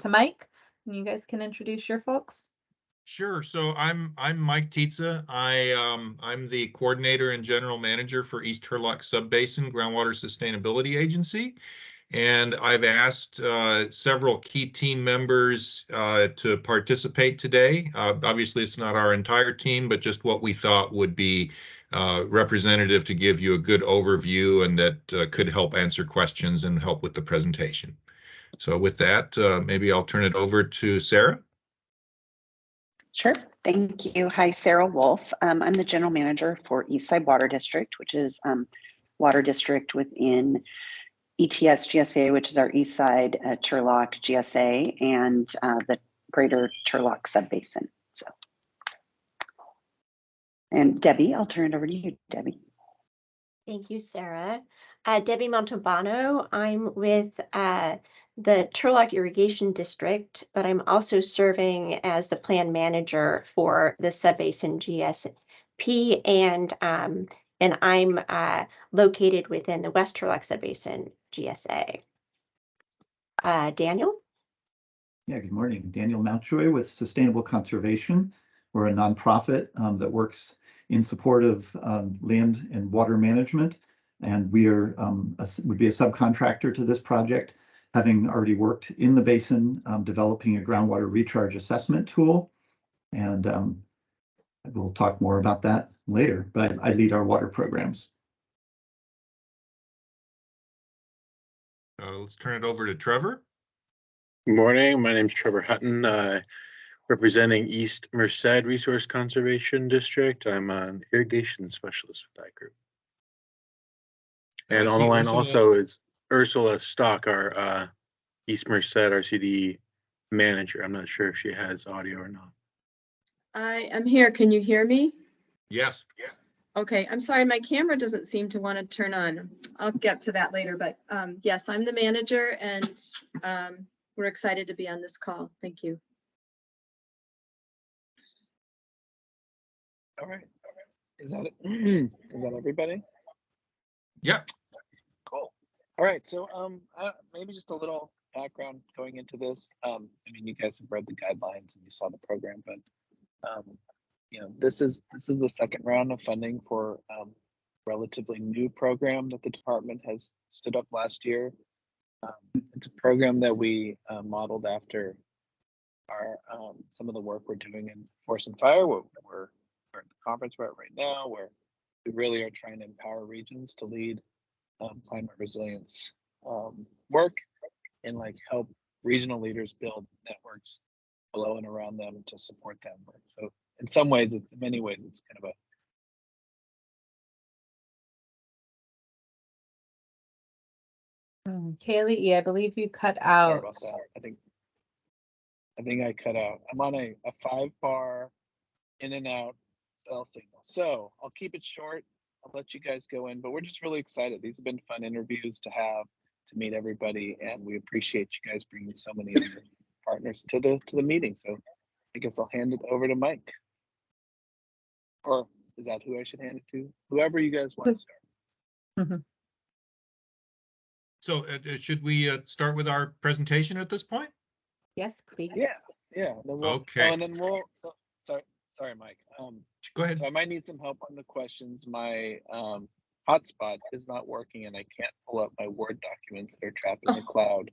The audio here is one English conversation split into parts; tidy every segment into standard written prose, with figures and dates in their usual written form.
to Mike, and you guys can introduce your folks. Sure. So I'm Mike Tietze. I'm the coordinator and general manager for East Turlock Subbasin Groundwater Sustainability Agency. And I've asked several key team members to participate today. Obviously, it's not our entire team, but just what we thought would be representative to give you a good overview and that could help answer questions and help with the presentation. So with that, maybe I'll turn it over to Sarah. Sure. Thank you. Hi, Sarah Wolf. I'm the general manager for Eastside Water District, which is water district within ETS GSA, which is our Eastside Turlock GSA, and the Greater Turlock Subbasin. So, and Debbie, I'll turn it over to you, Debbie. Thank you, Sarah. Debbie Montalbano. I'm with the Turlock Irrigation District, but I'm also serving as the plan manager for the Subbasin GSP, and I'm located within the West Turlock Subbasin GSA. Daniel? Yeah, good morning. Daniel Mountjoy with Sustainable Conservation. We're a nonprofit that works in support of land and water management, and we are would be a subcontractor to this project, having already worked in the basin developing a groundwater recharge assessment tool. And we'll talk more about that later, but I lead our water programs. Let's turn it over to Trevor. Good morning. My name is Trevor Hutton, representing East Merced Resource Conservation District. I'm an irrigation specialist with that group. And on the line also is Ursula Stock, our East Merced RCD manager. I'm not sure if she has audio or not. I am here. Can you hear me? Yes. Yeah. Okay, I'm sorry, my camera doesn't seem to want to turn on. I'll get to that later, but yes, I'm the manager, and we're excited to be on this call. Thank you. All right. Is that it? Is that everybody? Yep. Cool. All right. So maybe just a little background going into this. I mean, you guys have read the guidelines and you saw the program, but you know, this is the second round of funding for relatively new program that the department has stood up last year. It's a program that we modeled after our some of the work we're doing in Forest and Fire. We're at the conference we're at right now, where we really are trying to empower regions to lead climate resilience work and like help regional leaders build networks below and around them to support that work. So in some ways, in many ways, it's kind of a Kaylee, I believe you cut out. Sorry about that. I think I cut out. I'm on a 5-bar in and out cell signal. So I'll keep it short. I'll let you guys go in, but we're just really excited. These have been fun interviews to have, to meet everybody, and we appreciate you guys bringing so many of your partners to the meeting. So I guess I'll hand it over to Mike. Or is that who I should hand it to? Whoever you guys want to start. Mm-hmm. So should we start with our presentation at this point? Yes, please. Yeah. Then we'll, okay. Oh, and then we'll. So, sorry, Mike. Go ahead. So I might need some help on the questions. My hotspot is not working, and I can't pull up my Word documents that are trapped in the cloud.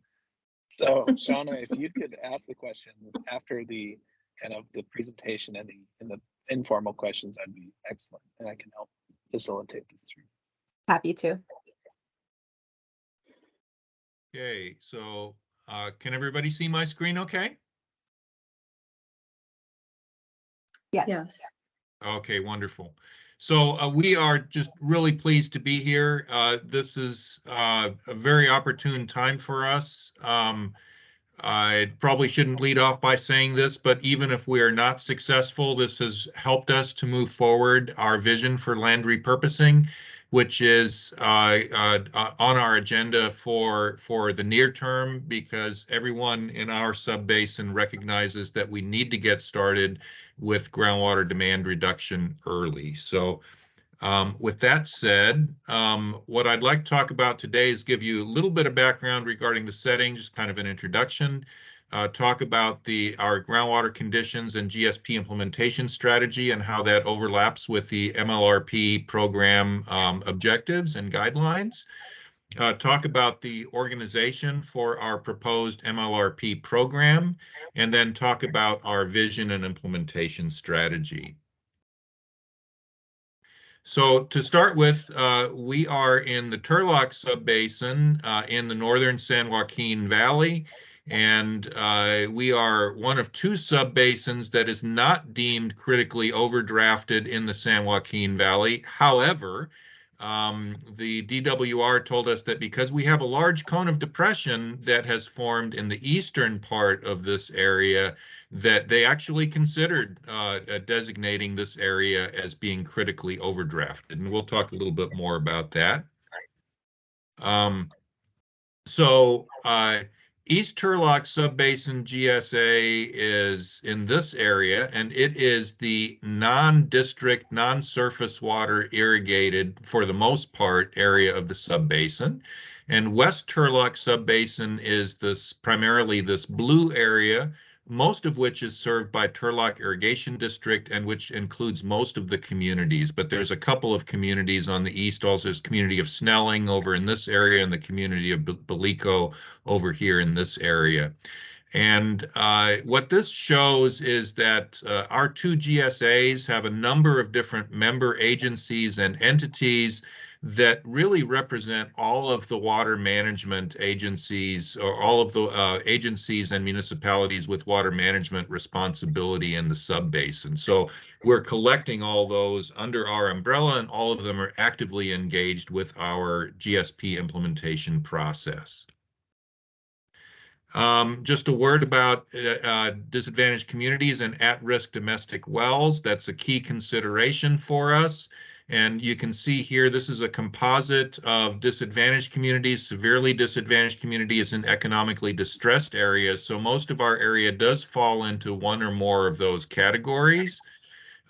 So, Shauna, if you could ask the questions after the kind of the presentation and the informal questions, that'd be excellent, and I can help facilitate this through. Happy to. Okay, so can everybody see my screen okay? Yes. Okay, wonderful. So we are just really pleased to be here. This is a very opportune time for us. I probably shouldn't lead off by saying this, but even if we are not successful, this has helped us to move forward our vision for land repurposing, which is on our agenda for the near term, because everyone in our sub-basin recognizes that we need to get started with groundwater demand reduction early. So with that said, what I'd like to talk about today is give you a little bit of background regarding the setting, just kind of an introduction. talk about our groundwater conditions and GSP implementation strategy and how that overlaps with the MLRP program objectives and guidelines. Talk about the organization for our proposed MLRP program, and then talk about our vision and implementation strategy. So to start with, we are in the Turlock subbasin in the northern San Joaquin Valley, and we are one of two subbasins that is not deemed critically overdrafted in the San Joaquin Valley. However, the DWR told us that because we have a large cone of depression that has formed in the eastern part of this area, that they actually considered designating this area as being critically overdrafted. And we'll talk a little bit more about that. East Turlock Subbasin GSA is in this area, and it is the non-district, non-surface water irrigated, for the most part, area of the subbasin. And West Turlock Subbasin is primarily this blue area, most of which is served by Turlock Irrigation District, and which includes most of the communities. But there's a couple of communities on the east. Also, there's community of Snelling over in this area, and the community of Belico over here in this area. And what this shows is that our two GSAs have a number of different member agencies and entities that really represent all of the water management agencies, or all of the agencies and municipalities with water management responsibility in the subbasin. So we're collecting all those under our umbrella, and all of them are actively engaged with our GSP implementation process. Just a word about disadvantaged communities and at-risk domestic wells. That's a key consideration for us. And you can see here, this is a composite of disadvantaged communities, severely disadvantaged communities, and economically distressed areas. So most of our area does fall into one or more of those categories.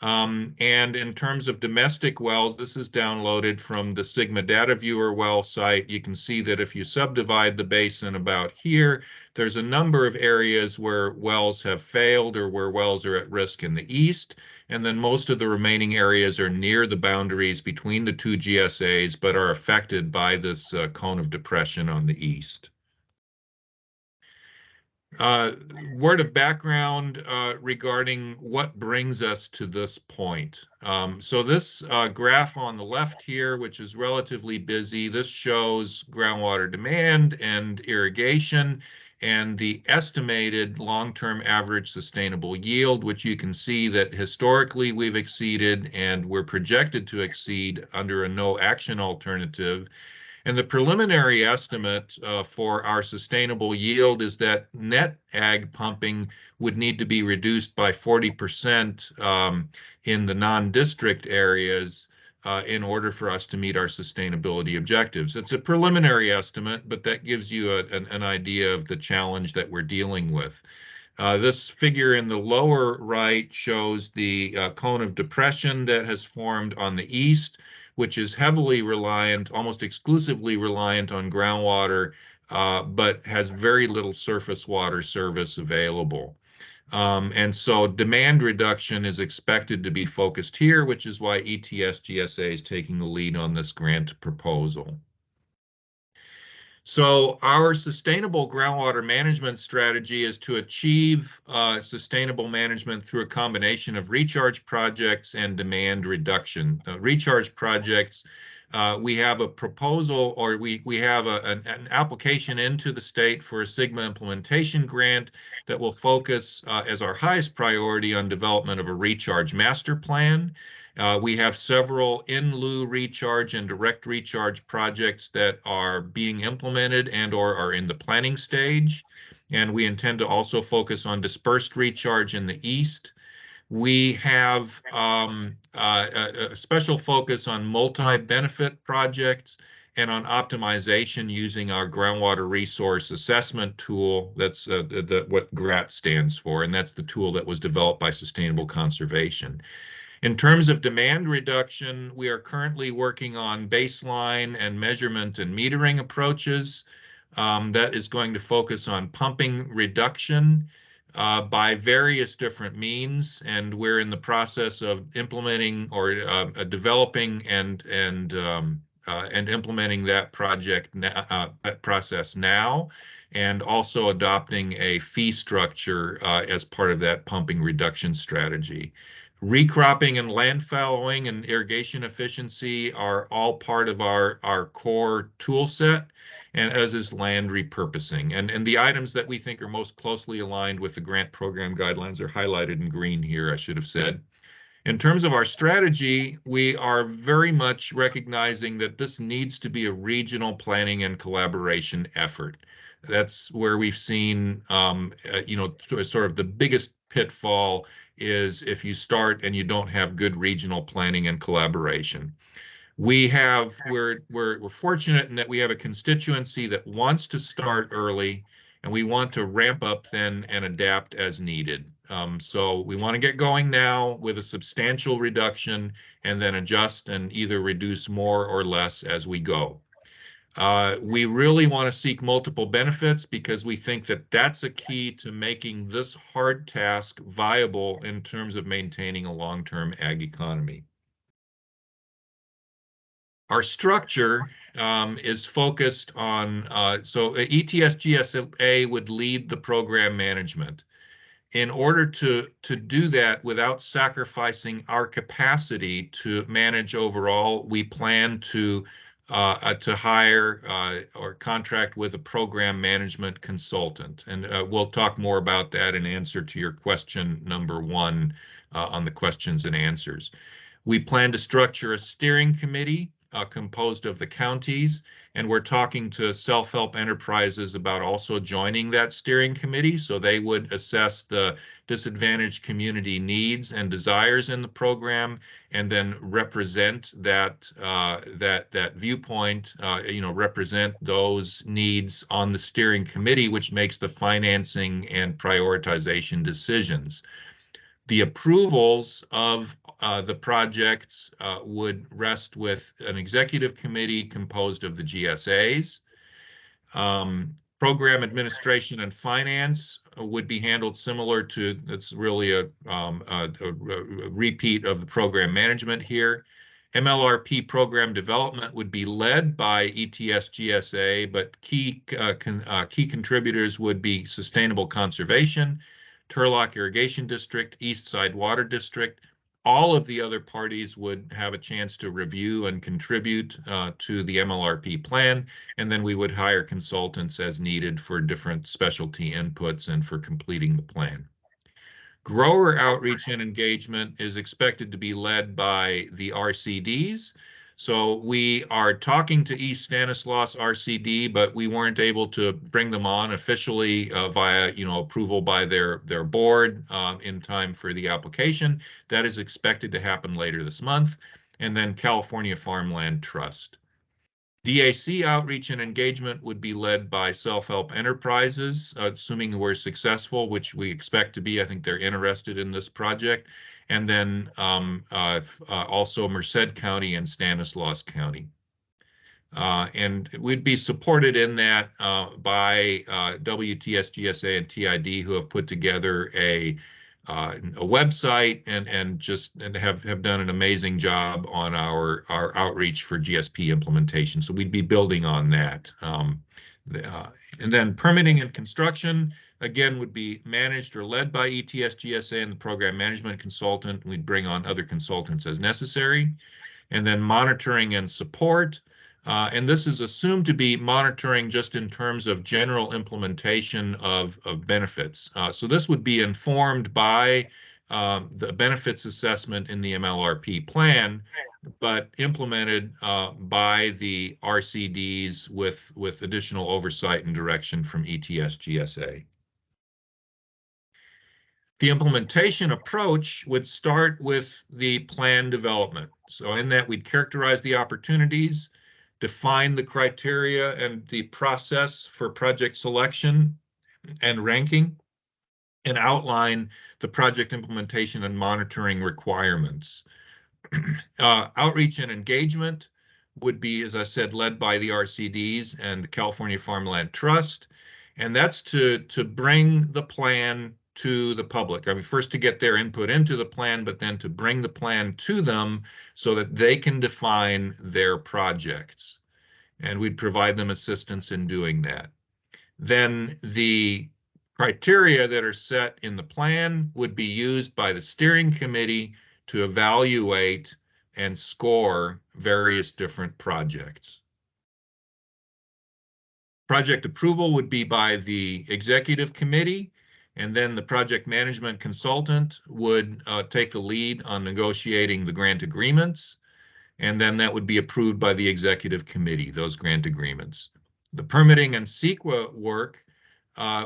And in terms of domestic wells, this is downloaded from the Sigma Data Viewer well site. You can see that if you subdivide the basin about here, there's a number of areas where wells have failed or where wells are at risk in the east. And then most of the remaining areas are near the boundaries between the two GSAs, but are affected by this cone of depression on the east. Word of background regarding what brings us to this point. So this graph on the left here, which is relatively busy, this shows groundwater demand and irrigation and the estimated long-term average sustainable yield, which you can see that historically we've exceeded and we're projected to exceed under a no action alternative. And the preliminary estimate for our sustainable yield is that net ag pumping would need to be reduced by 40% in the non-district areas in order for us to meet our sustainability objectives. It's a preliminary estimate, but that gives you an idea of the challenge that we're dealing with. This figure in the lower right shows the cone of depression that has formed on the east, which is heavily reliant, almost exclusively reliant on groundwater, but has very little surface water service available. And so demand reduction is expected to be focused here, which is why ETS GSA is taking the lead on this grant proposal. So our sustainable groundwater management strategy is to achieve sustainable management through a combination of recharge projects and demand reduction. Recharge projects, we have a proposal, or we have an application into the state for a Sigma implementation grant that will focus as our highest priority on development of a recharge master plan. We have several in lieu recharge and direct recharge projects that are being implemented and or are in the planning stage. And we intend to also focus on dispersed recharge in the east. We have a special focus on multi-benefit projects and on optimization using our groundwater resource assessment tool. That's what GRAT stands for, and that's the tool that was developed by Sustainable Conservation. In terms of demand reduction, we are currently working on baseline and measurement and metering approaches. that is going to focus on pumping reduction by various different means, and we're in the process of implementing or developing and implementing that process now, and also adopting a fee structure as part of that pumping reduction strategy. Recropping and land fallowing and irrigation efficiency are all part of our core tool set, and as is land repurposing. And the items that we think are most closely aligned with the grant program guidelines are highlighted in green here, I should have said. In terms of our strategy, we are very much recognizing that this needs to be a regional planning and collaboration effort. That's where we've seen, sort of the biggest pitfall is if you start and you don't have good regional planning and collaboration. We're fortunate in that we have a constituency that wants to start early, and we want to ramp up then and adapt as needed. So we want to get going now with a substantial reduction and then adjust and either reduce more or less as we go. We really want to seek multiple benefits because we think that that's a key to making this hard task viable in terms of maintaining a long-term ag economy. Our structure is focused on, so ETS GSA would lead the program management. In order to do that without sacrificing our capacity to manage overall, we plan to hire or contract with a program management consultant. And we'll talk more about that in answer to your question number 1 on the questions and answers. We plan to structure a steering committee composed of the counties, and we're talking to self-help enterprises about also joining that steering committee, so they would assess the disadvantaged community needs and desires in the program, and then represent that viewpoint, represent those needs on the steering committee, which makes the financing and prioritization decisions. The approvals of the projects would rest with an executive committee composed of the GSAs. Program administration and finance would be handled similar to, it's really a repeat of the program management here. MLRP program development would be led by ETS GSA, but key contributors would be sustainable conservation, Turlock Irrigation District, East Side Water District. All of the other parties would have a chance to review and contribute to the MLRP plan, and then we would hire consultants as needed for different specialty inputs and for completing the plan. Grower outreach and engagement is expected to be led by the RCDs. So we are talking to East Stanislaus RCD, but we weren't able to bring them on officially via approval by their board in time for the application. That is expected to happen later this month. And then California Farmland Trust. DAC outreach and engagement would be led by self-help enterprises, assuming we're successful, which we expect to be. I think they're interested in this project. And then also Merced County and Stanislaus County. And we'd be supported in that by WTS, GSA, and TID, who have put together a website and have done an amazing job on our outreach for GSP implementation. So we'd be building on that. And then permitting and construction, again, would be managed or led by ETS GSA and the program management consultant. We'd bring on other consultants as necessary. And then monitoring and support. And this is assumed to be monitoring just in terms of general implementation of benefits. So this would be informed by the benefits assessment in the MLRP plan, but implemented by the RCDs with additional oversight and direction from ETS GSA. The implementation approach would start with the plan development. So in that, we'd characterize the opportunities, define the criteria and the process for project selection and ranking, and outline the project implementation and monitoring requirements. Outreach and engagement would be, as I said, led by the RCDs and the California Farmland Trust. And that's to bring the plan to the public. I mean, first to get their input into the plan, but then to bring the plan to them so that they can define their projects. And we'd provide them assistance in doing that. Then the criteria that are set in the plan would be used by the steering committee to evaluate and score various different projects. Project approval would be by the executive committee, and then the project management consultant would take the lead on negotiating the grant agreements, and then that would be approved by the executive committee, those grant agreements. The permitting and CEQA work,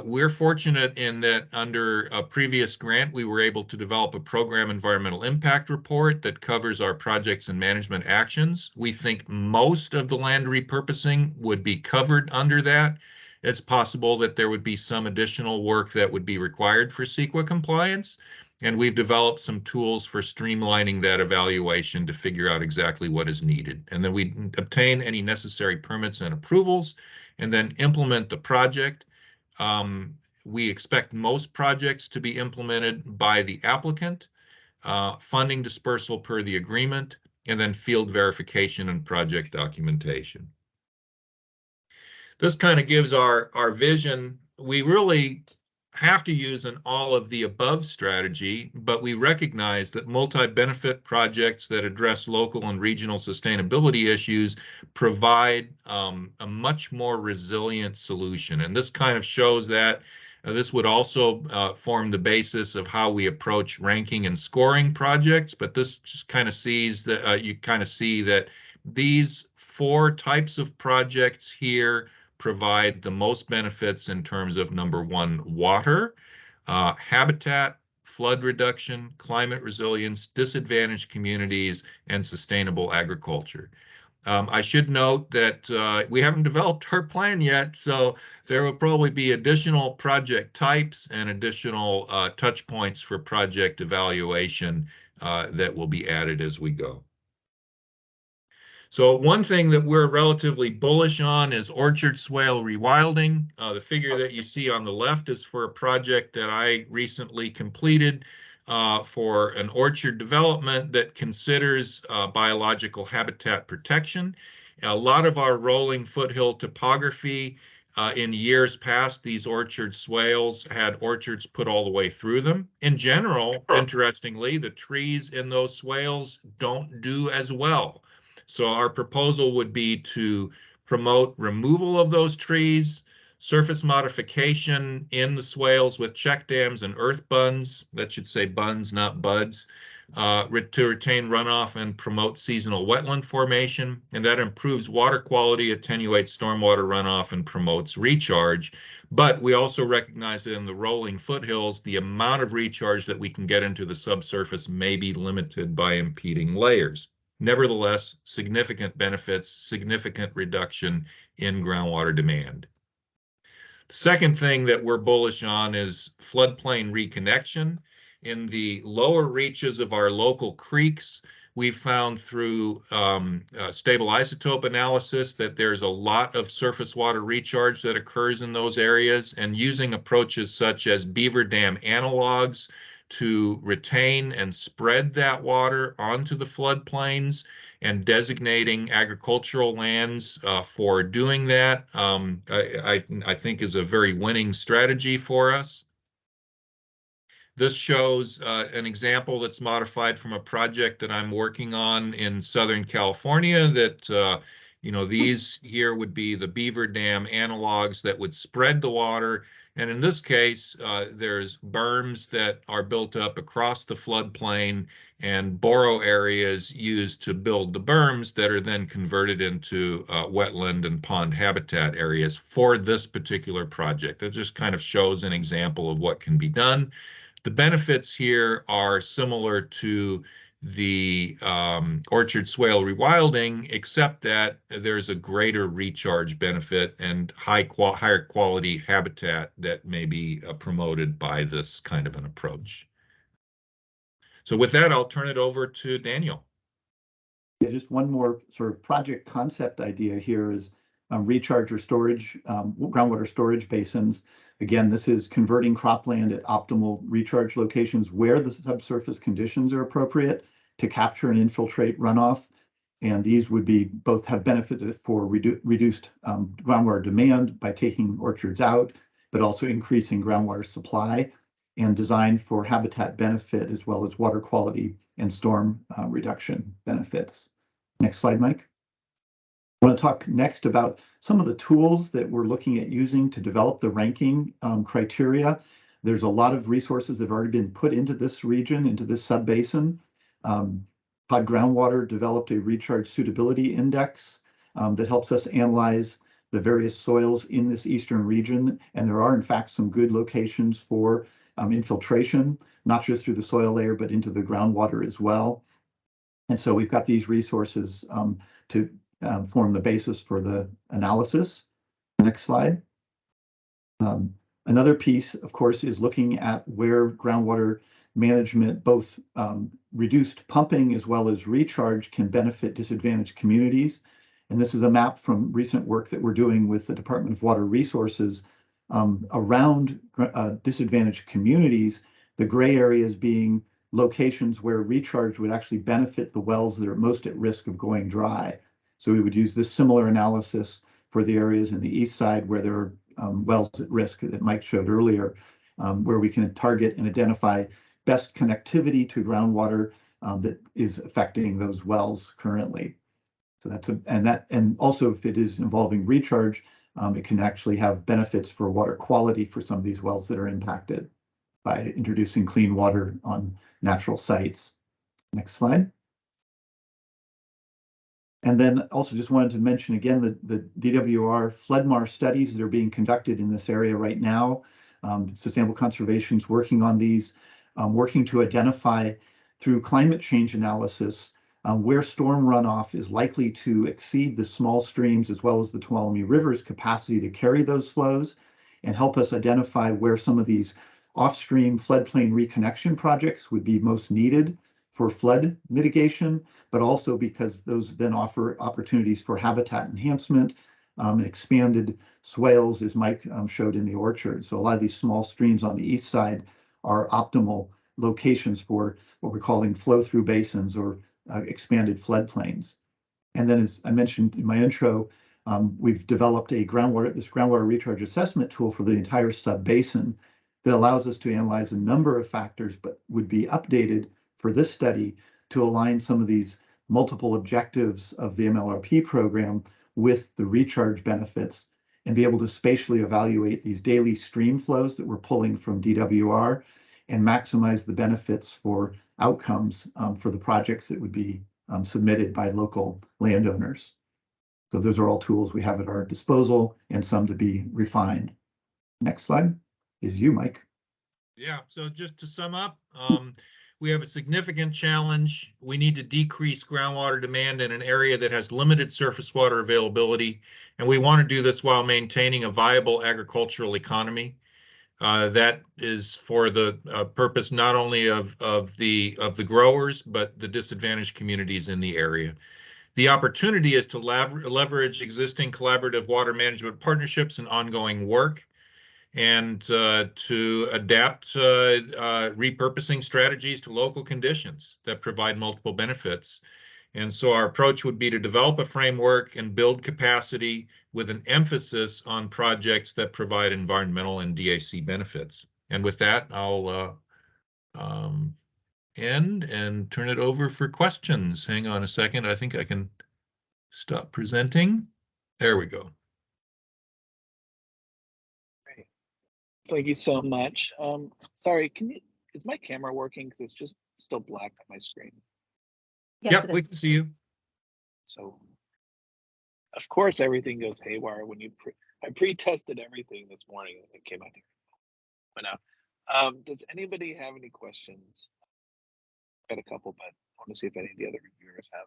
we're fortunate in that under a previous grant, we were able to develop a program environmental impact report that covers our projects and management actions. We think most of the land repurposing would be covered under that. It's possible that there would be some additional work that would be required for CEQA compliance. And we've developed some tools for streamlining that evaluation to figure out exactly what is needed. And then we obtain any necessary permits and approvals and then implement the project. We expect most projects to be implemented by the applicant, funding dispersal per the agreement, and then field verification and project documentation. This kind of gives our vision. We really have to use an all of the above strategy, but we recognize that multi-benefit projects that address local and regional sustainability issues provide a much more resilient solution. And this kind of shows that this would also form the basis of how we approach ranking and scoring projects, but this just kind of sees that you kind of see that these 4 types of projects here provide the most benefits in terms of number 1, water, habitat, flood reduction, climate resilience, disadvantaged communities, and sustainable agriculture. I should note that we haven't developed our plan yet, so there will probably be additional project types and additional touch points for project evaluation that will be added as we go. So one thing that we're relatively bullish on is orchard swale rewilding. The figure that you see on the left is for a project that I recently completed for an orchard development that considers biological habitat protection. A lot of our rolling foothill topography in years past, these orchard swales had orchards put all the way through them. In general, interestingly, the trees in those swales don't do as well. So our proposal would be to promote removal of those trees, surface modification in the swales with check dams and earth bunds, that should say bunds, not buds, to retain runoff and promote seasonal wetland formation. And that improves water quality, attenuates stormwater runoff, and promotes recharge. But we also recognize that in the rolling foothills, the amount of recharge that we can get into the subsurface may be limited by impeding layers. Nevertheless, significant benefits, significant reduction in groundwater demand. The second thing that we're bullish on is floodplain reconnection. In the lower reaches of our local creeks, we've found through stable isotope analysis that there's a lot of surface water recharge that occurs in those areas, and using approaches such as beaver dam analogs to retain and spread that water onto the floodplains and designating agricultural lands for doing that, I think is a very winning strategy for us. This shows an example that's modified from a project that I'm working on in Southern California that, these here would be the beaver dam analogs that would spread the water. And in this case, there's berms that are built up across the floodplain and borrow areas used to build the berms that are then converted into wetland and pond habitat areas for this particular project. It just kind of shows an example of what can be done. The benefits here are similar to the orchard swale rewilding, except that there's a greater recharge benefit and higher quality habitat that may be promoted by this kind of an approach. So with that, I'll turn it over to Daniel. Yeah, just one more sort of project concept idea here is recharge or storage, groundwater storage basins. Again, this is converting cropland at optimal recharge locations where the subsurface conditions are appropriate to capture and infiltrate runoff. And these would be both have benefits for reduced groundwater demand by taking orchards out, but also increasing groundwater supply, and designed for habitat benefit as well as water quality and storm reduction benefits. Next slide, Mike. I want to talk next about some of the tools that we're looking at using to develop the ranking criteria. There's a lot of resources that have already been put into this region, into this subbasin. Pod Groundwater developed a recharge suitability index that helps us analyze the various soils in this eastern region. And there are, in fact, some good locations for infiltration, not just through the soil layer, but into the groundwater as well. And so we've got these resources to form the basis for the analysis. Next slide. Another piece, of course, is looking at where groundwater management, both reduced pumping as well as recharge, can benefit disadvantaged communities. And this is a map from recent work that we're doing with the Department of Water Resources around disadvantaged communities, the gray areas being locations where recharge would actually benefit the wells that are most at risk of going dry. So we would use this similar analysis for the areas in the east side where there are wells at risk that Mike showed earlier, where we can target and identify best connectivity to groundwater that is affecting those wells currently. So that's and also if it is involving recharge, it can actually have benefits for water quality for some of these wells that are impacted by introducing clean water on natural sites. Next slide. And then also just wanted to mention again the DWR floodmar studies that are being conducted in this area right now. Sustainable Conservation is working on these, working to identify through climate change analysis where storm runoff is likely to exceed the small streams as well as the Tuolumne River's capacity to carry those flows, and help us identify where some of these off-stream floodplain reconnection projects would be most needed for flood mitigation, but also because those then offer opportunities for habitat enhancement, expanded swales, as Mike showed in the orchard. So a lot of these small streams on the east side are optimal locations for what we're calling flow-through basins or expanded floodplains. And then, as I mentioned in my intro, we've developed this groundwater recharge assessment tool for the entire sub-basin that allows us to analyze a number of factors, but would be updated for this study to align some of these multiple objectives of the MLRP program with the recharge benefits and be able to spatially evaluate these daily stream flows that we're pulling from DWR and maximize the benefits for outcomes for the projects that would be submitted by local landowners. So those are all tools we have at our disposal and some to be refined. Next slide is you, Mike. Yeah, so just to sum up, we have a significant challenge. We need to decrease groundwater demand in an area that has limited surface water availability, and we want to do this while maintaining a viable agricultural economy. That is for the purpose not only of the growers, but the disadvantaged communities in the area. The opportunity is to leverage existing collaborative water management partnerships and ongoing work, and to adapt repurposing strategies to local conditions that provide multiple benefits. And so our approach would be to develop a framework and build capacity with an emphasis on projects that provide environmental and DAC benefits. And with that, I'll end and turn it over for questions. Hang on a second. I think I can stop presenting. There we go. Thank you so much. Sorry, is my camera working? Because it's just still black on my screen. Yes, Yep, it we is. can see you. So, of course, everything goes haywire when I pre-tested everything this morning and it came out here. But now, does anybody have any questions? I've got a couple, but I want to see if any of the other reviewers have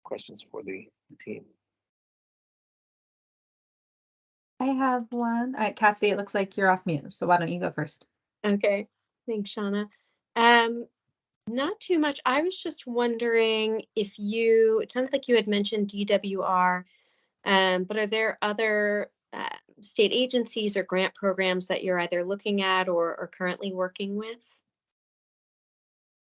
questions for the team. I have one. Cassidy, it looks like you're off mute, so why don't you go first? Okay, thanks, Shauna. Not too much. I was just wondering if it sounded like you had mentioned DWR, but are there other state agencies or grant programs that you're either looking at or currently working with?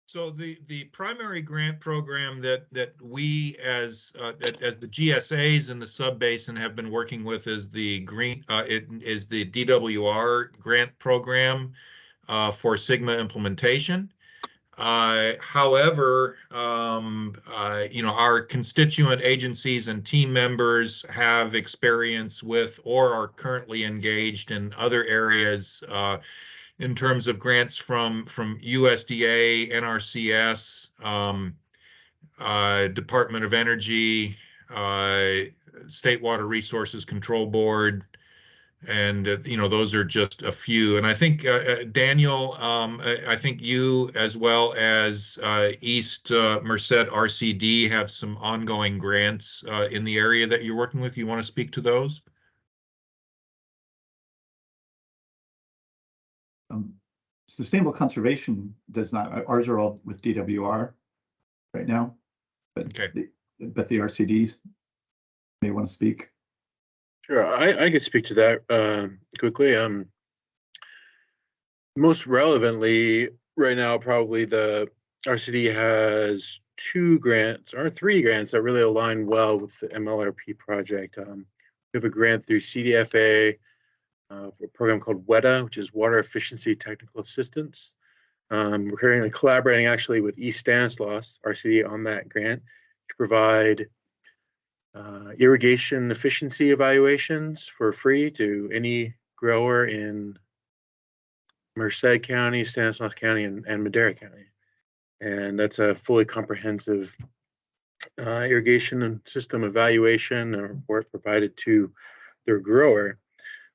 So the primary grant program that we as the GSAs in the sub-basin have been working with is the DWR grant program for Sigma implementation. However, our constituent agencies and team members have experience with or are currently engaged in other areas in terms of grants from USDA, NRCS, Department of Energy, State Water Resources Control Board, and those are just a few. And I think Daniel, I think you as well as East Merced RCD have some ongoing grants in the area that you're working with. You want to speak to those? Sustainable conservation does not. Ours are all with DWR right now, but Okay. But the RCDs may want to speak. Sure, I could speak to that quickly. Most relevantly, right now, probably the RCD has 2 grants or 3 grants that really align well with the MLRP project. We have a grant through CDFA for a program called WETA, which is Water Efficiency Technical Assistance. We're currently collaborating actually with East Stanislaus RCD on that grant to provide irrigation efficiency evaluations for free to any grower in Merced County, Stanislaus County, and Madera County. And that's a fully comprehensive irrigation and system evaluation and report provided to their grower.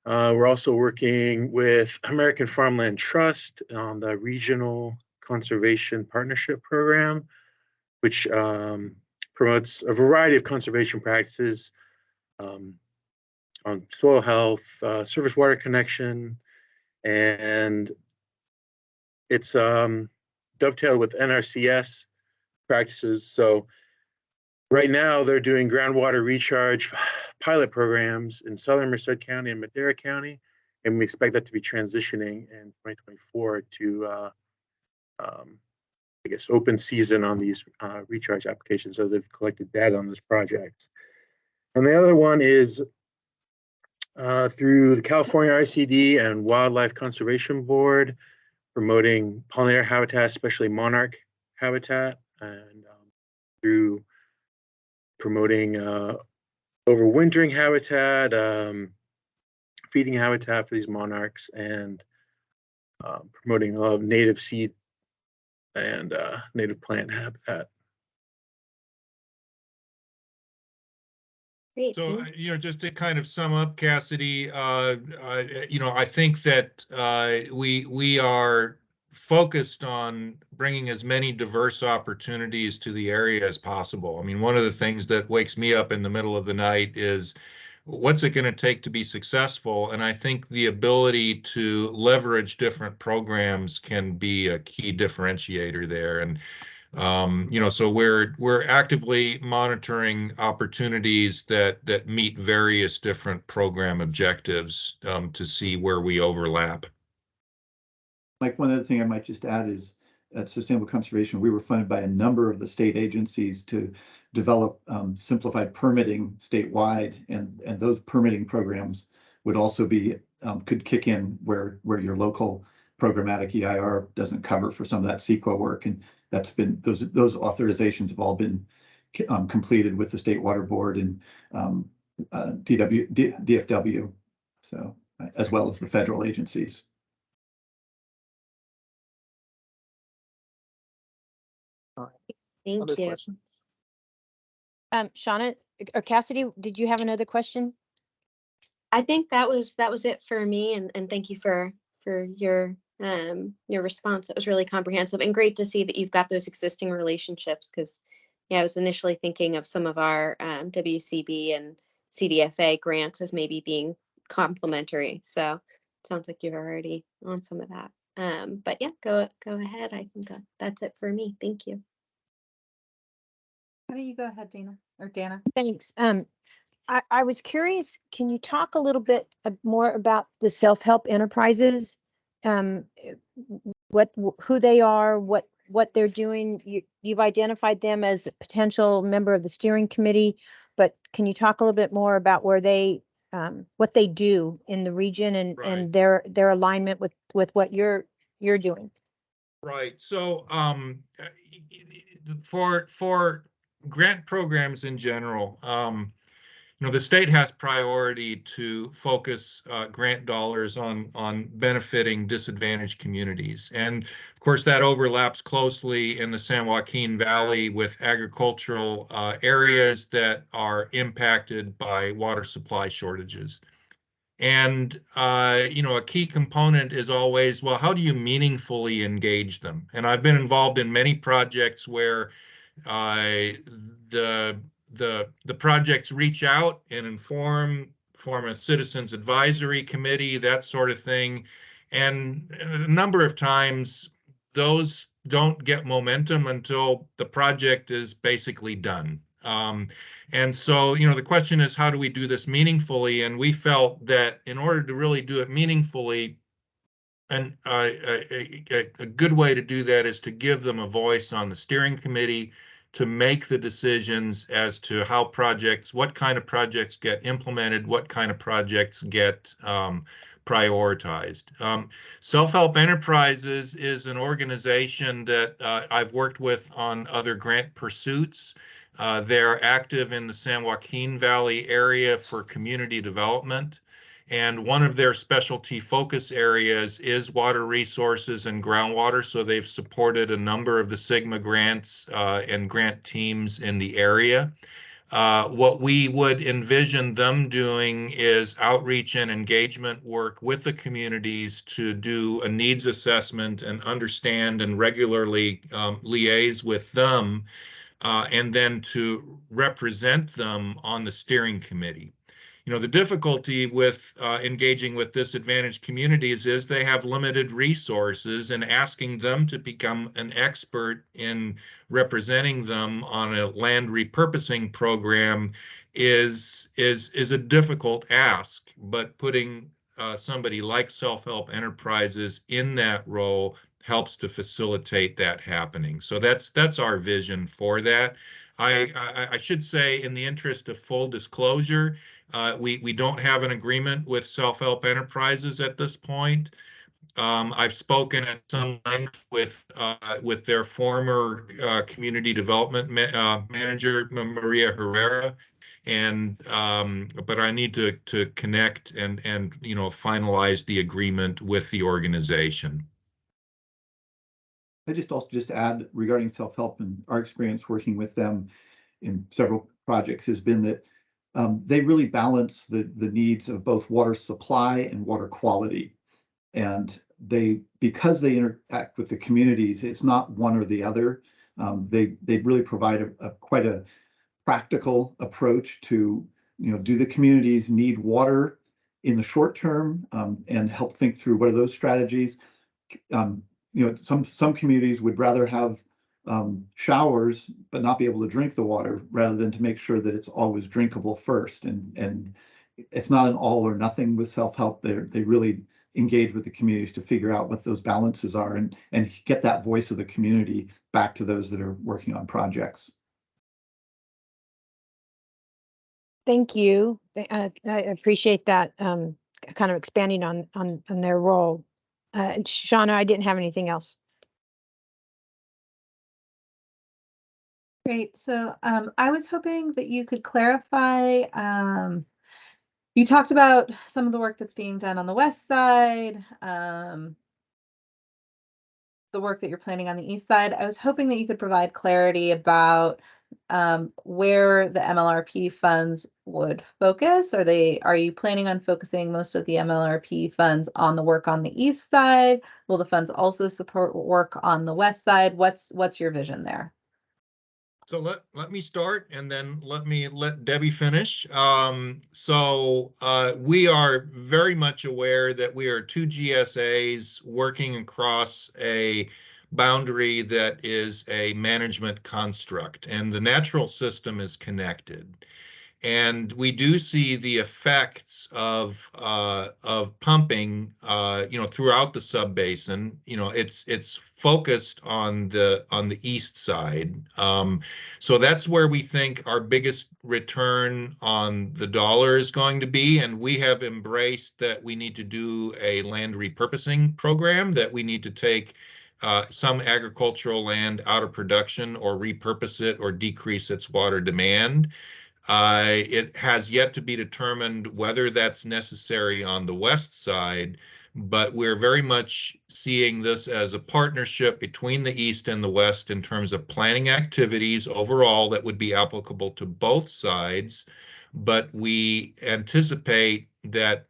We're also working with American Farmland Trust on the Regional Conservation Partnership Program, which promotes a variety of conservation practices on soil health, surface water connection, and it's dovetailed with NRCS practices. So right now they're doing groundwater recharge pilot programs in Southern Merced County and Madera County, and we expect that to be transitioning in 2024 to I guess open season on these recharge applications as they've collected data on those projects. And the other one is through the California RCD and Wildlife Conservation Board, promoting pollinator habitat, especially monarch habitat, and through promoting overwintering habitat, feeding habitat for these monarchs, and promoting a lot of native seed and native plant habitat. Great. So, just to kind of sum up, Cassidy, I think that we are focused on bringing as many diverse opportunities to the area as possible. I mean, one of the things that wakes me up in the middle of the night is what's it going to take to be successful? And I think the ability to leverage different programs can be a key differentiator there. And so we're actively monitoring opportunities that meet various different program objectives to see where we overlap. Like one other thing I might just add is at Sustainable Conservation, we were funded by a number of the state agencies to develop simplified permitting statewide, and those permitting programs would also be could kick in where your local programmatic EIR doesn't cover for some of that CEQA work, and that's been those authorizations have all been completed with the State Water Board and DFW, so as well as the federal agencies. Thank Other you. questions? Shauna or Cassidy, did you have another question? I think that was it for me, and thank you for your response. It was really comprehensive and great to see that you've got those existing relationships, because I was initially thinking of some of our WCB and CDFA grants as maybe being complementary. So it sounds like you're already on some of that. But yeah, go ahead. I think that's it for me. Thank you. How do you go ahead, Dana or Dana? Thanks. I was curious, can you talk a little bit more about the self-help enterprises? Who they are, what they're doing? You've identified them as a potential member of the steering committee, but can you talk a little bit more about where they, what they do in the region and Right. their alignment with what you're doing? Right. So for grant programs in general, the state has priority to focus grant dollars on benefiting disadvantaged communities. And of course, that overlaps closely in the San Joaquin Valley with agricultural areas that are impacted by water supply shortages. And, a key component is always, well, how do you meaningfully engage them? And I've been involved in many projects where the the projects reach out and form a citizens advisory committee, that sort of thing. And a number of times those don't get momentum until the project is basically done. And so, the question is, how do we do this meaningfully? And we felt that in order to really do it meaningfully, and a good way to do that is to give them a voice on the steering committee to make the decisions as to how projects, what kind of projects get implemented, what kind of projects get prioritized. Self-Help Enterprises is an organization that I've worked with on other grant pursuits. They're active in the San Joaquin Valley area for community development. And one of their specialty focus areas is water resources and groundwater. So they've supported a number of the Sigma grants and grant teams in the area. What we would envision them doing is outreach and engagement work with the communities to do a needs assessment and understand and regularly liaise with them, and then to represent them on the steering committee. The difficulty with engaging with disadvantaged communities is they have limited resources, and asking them to become an expert in representing them on a land repurposing program is a difficult ask. But putting somebody like Self-Help Enterprises in that role helps to facilitate that happening. So that's our vision for that. I should say, in the interest of full disclosure, we don't have an agreement with Self-Help Enterprises at this point. I've spoken at some length with their former community development manager, Maria Herrera, and but I need to connect and finalize the agreement with the organization. I just add regarding self-help, and our experience working with them in several projects has been that they really balance the needs of both water supply and water quality. And because they interact with the communities, it's not one or the other. They really provide quite a practical approach to, do the communities need water in the short term, and help think through what are those strategies. Some communities would rather have showers but not be able to drink the water, rather than to make sure that it's always drinkable first. And it's not an all or nothing with self-help. They really engage with the communities to figure out what those balances are, and get that voice of the community back to those that are working on projects. Thank you. I appreciate that, kind of expanding on their role. Shauna, I didn't have anything else. Great. So I was hoping that you could clarify. You talked about some of the work that's being done on the west side, the work that you're planning on the east side. I was hoping that you could provide clarity about where the MLRP funds would focus. Are you planning on focusing most of the MLRP funds on the work on the east side? Will the funds also support work on the west side? What's your vision there? So let me start and then let Debbie finish. We are very much aware that we are two GSAs working across a boundary that is a management construct, and the natural system is connected. And we do see the effects of pumping, throughout the subbasin. It's focused on the east side. So that's where we think our biggest return on the dollar is going to be. And we have embraced that we need to do a land repurposing program, that we need to take some agricultural land out of production or repurpose it or decrease its water demand. It has yet to be determined whether that's necessary on the west side, but we're very much seeing this as a partnership between the east and the west in terms of planning activities overall that would be applicable to both sides. But we anticipate that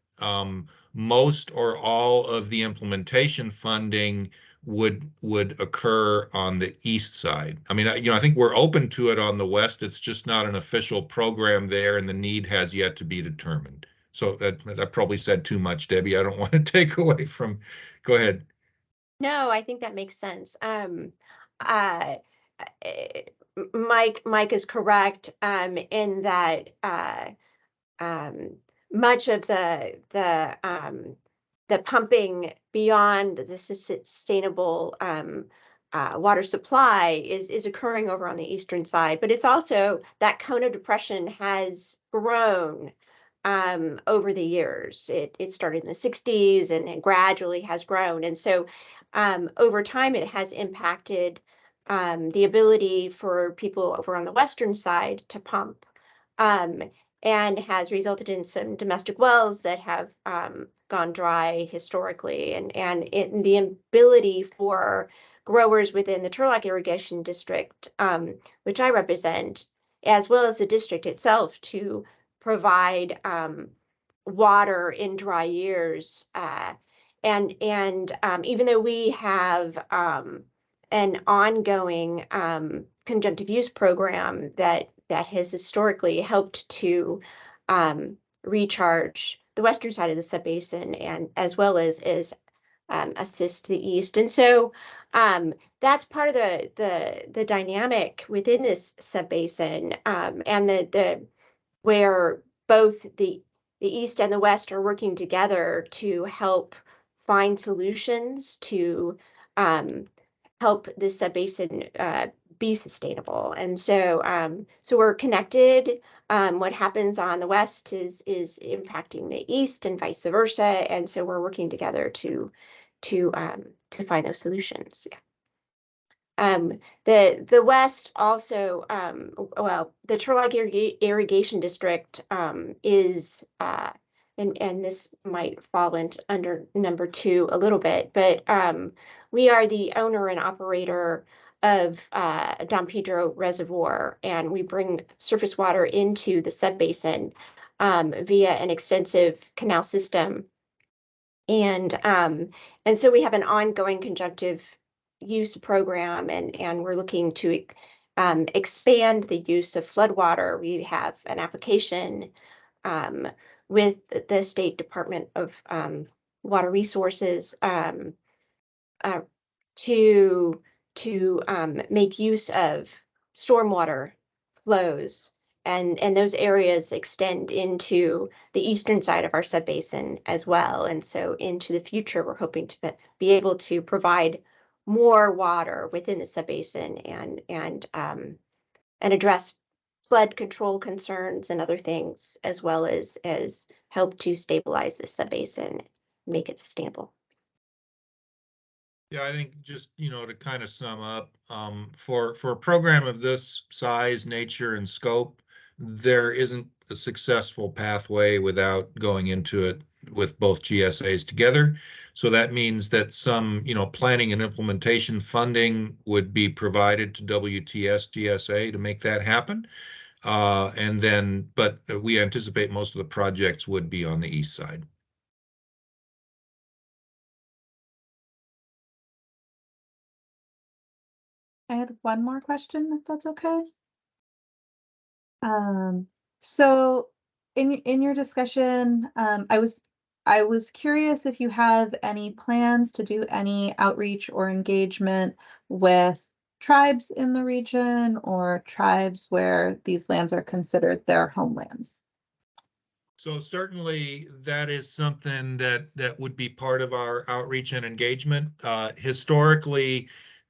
most or all of the implementation funding would occur on the east side. I mean, I think we're open to it on the west. It's just not an official program there, and the need has yet to be determined. So that probably said too much, Debbie. I don't want to take away from. Go ahead. No, I think that makes sense. Uh, Mike is correct in that much of the pumping beyond the sustainable water supply is occurring over on the eastern side, but it's also that cone of depression has grown over the years. It started in the 60s and gradually has grown. And so over time, it has impacted the ability for people over on the western side to pump. And has resulted in some domestic wells that have gone dry historically, and in the ability for growers within the Turlock Irrigation District, which I represent, as well as the district itself, to provide water in dry years. And even though we have an ongoing conjunctive use program that has historically helped to recharge the western side of the subbasin, and as well as assist the east. And so that's part of the dynamic within this subbasin, and the where both the east and the west are working together to help find solutions to help this subbasin be sustainable. And so so we're connected. What happens on the west is impacting the east and vice versa. And so we're working together to find those solutions. The west also, well, the Turlock Irrigation District is, and this might fall into under number 2 a little bit, but we are the owner and operator of Don Pedro Reservoir, and we bring surface water into the subbasin via an extensive canal system. And so we have an ongoing conjunctive use program, and we're looking to expand the use of floodwater. We have an application with the State Department of Water Resources to make use of stormwater flows, and those areas extend into the eastern side of our subbasin as well. And so into the future, we're hoping to be able to provide more water within the subbasin and address flood control concerns and other things, as well as help to stabilize the subbasin, make it sustainable. Yeah, I think just, to kind of sum up, for a program of this size, nature, and scope, there isn't a successful pathway without going into it with both GSAs together. So that means that some, planning and implementation funding would be provided to WTS GSA to make that happen. But we anticipate most of the projects would be on the east side. I had one more question, if that's okay. So in your discussion, I was curious if you have any plans to do any outreach or engagement with tribes in the region or tribes where these lands are considered their homelands. So certainly that is something that would be part of our outreach and engagement. Historically,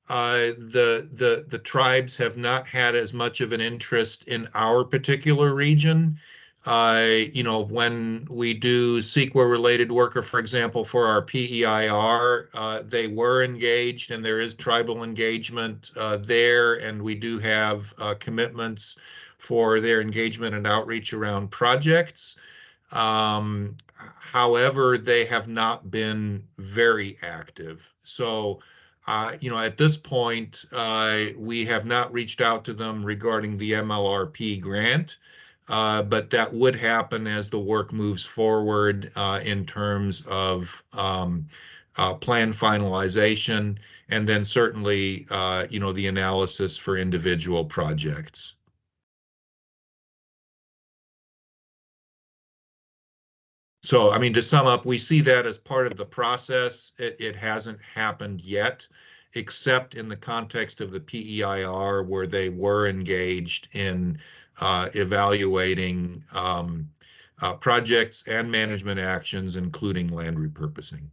the tribes have not had as much of an interest in our particular region. When we do CEQA related work, or for example, for our PEIR, they were engaged, and there is tribal engagement there, and we do have commitments for their engagement and outreach around projects. However, they have not been very active. So, at this point, we have not reached out to them regarding the MLRP grant, but that would happen as the work moves forward in terms of plan finalization, and then certainly, the analysis for individual projects. So, I mean, to sum up, we see that as part of the process. It hasn't happened yet, except in the context of the PEIR, where they were engaged in evaluating projects and management actions, including land repurposing.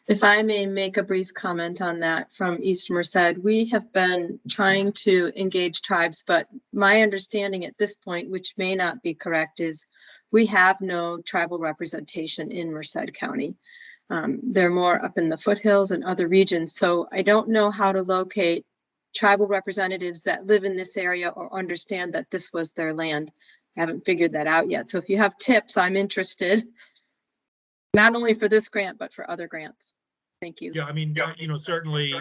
If I may make a brief comment on that from East Merced, we have been trying to engage tribes, but my understanding at this point, which may not be correct, is we have no tribal representation in Merced County. They're more up in the foothills and other regions, so I don't know how to locate tribal representatives that live in this area or understand that this was their land. I haven't figured that out yet. So if you have tips, I'm interested. Not only for this grant, but for other grants. Thank you. Yeah, I mean, certainly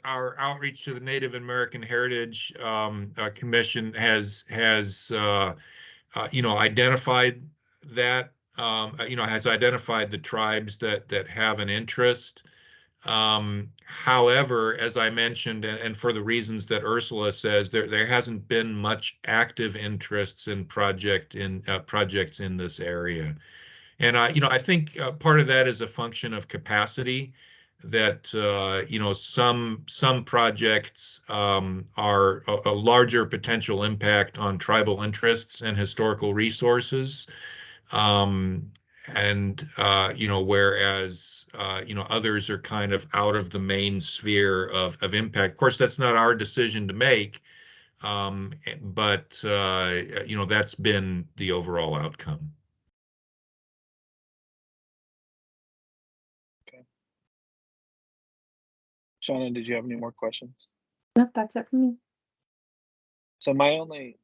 our outreach to the Native American Heritage Commission has identified that, has identified the tribes that have an interest. However, as I mentioned, and for the reasons that Ursula says, there hasn't been much active interests in projects in this area. And I think part of that is a function of capacity, that some projects are a larger potential impact on tribal interests and historical resources. Whereas others are kind of out of the main sphere of impact. Of course, that's not our decision to make, but that's been the overall outcome. Shauna, did you have any more questions? Nope, that's it for me. So my only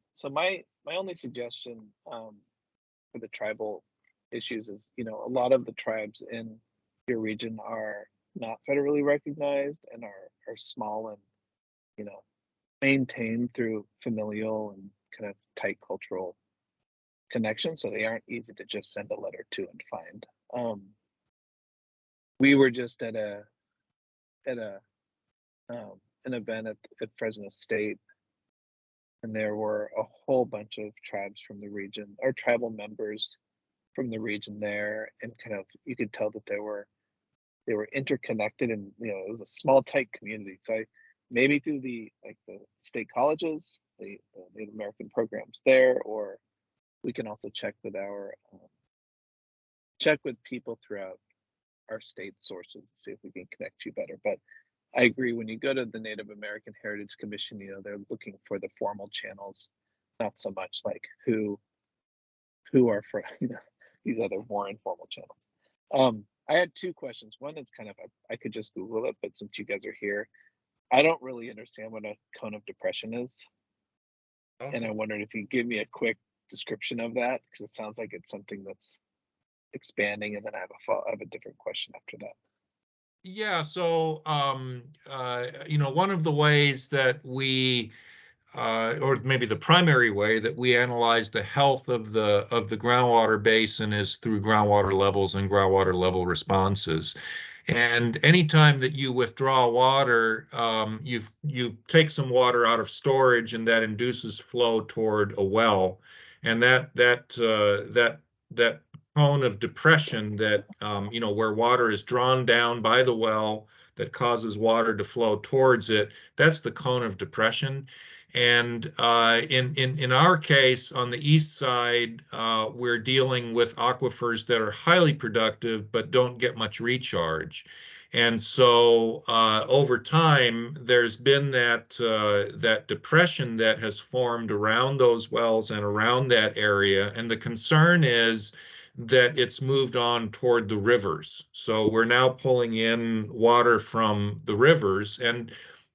suggestion for the tribal issues is, a lot of the tribes in your region are not federally recognized and are small and, maintained through familial and kind of tight cultural connections. So they aren't easy to just send a letter to and find. We were just at an event at Fresno State, and there were a whole bunch of tribes from the region, or tribal members from the region there, and kind of you could tell that they were interconnected, and it was a small tight community. So maybe through the state colleges, the Native American programs there, or we can also check with people throughout our state sources to see if we can connect you better. But I agree, when you go to the Native American Heritage Commission, they're looking for the formal channels, not so much like who are for these other more informal channels. I had two questions. One is kind of, I could just Google it, but since you guys are here, I don't really understand what a cone of depression is. Okay. And I wondered if you could give me a quick description of that, because it sounds like it's something that's expanding, and then I have a different question after that. Yeah, so one of the ways that we or maybe the primary way that we analyze the health of the groundwater basin is through groundwater levels and groundwater level responses. And anytime that you withdraw water, you take some water out of storage, and that induces flow toward a well, and that cone of depression that where water is drawn down by the well that causes water to flow towards it, that's the cone of depression. And in our case, on the east side, we're dealing with aquifers that are highly productive but don't get much recharge. And so over time, there's been that depression that has formed around those wells and around that area. And the concern is that it's moved on toward the rivers. So we're now pulling in water from the rivers. And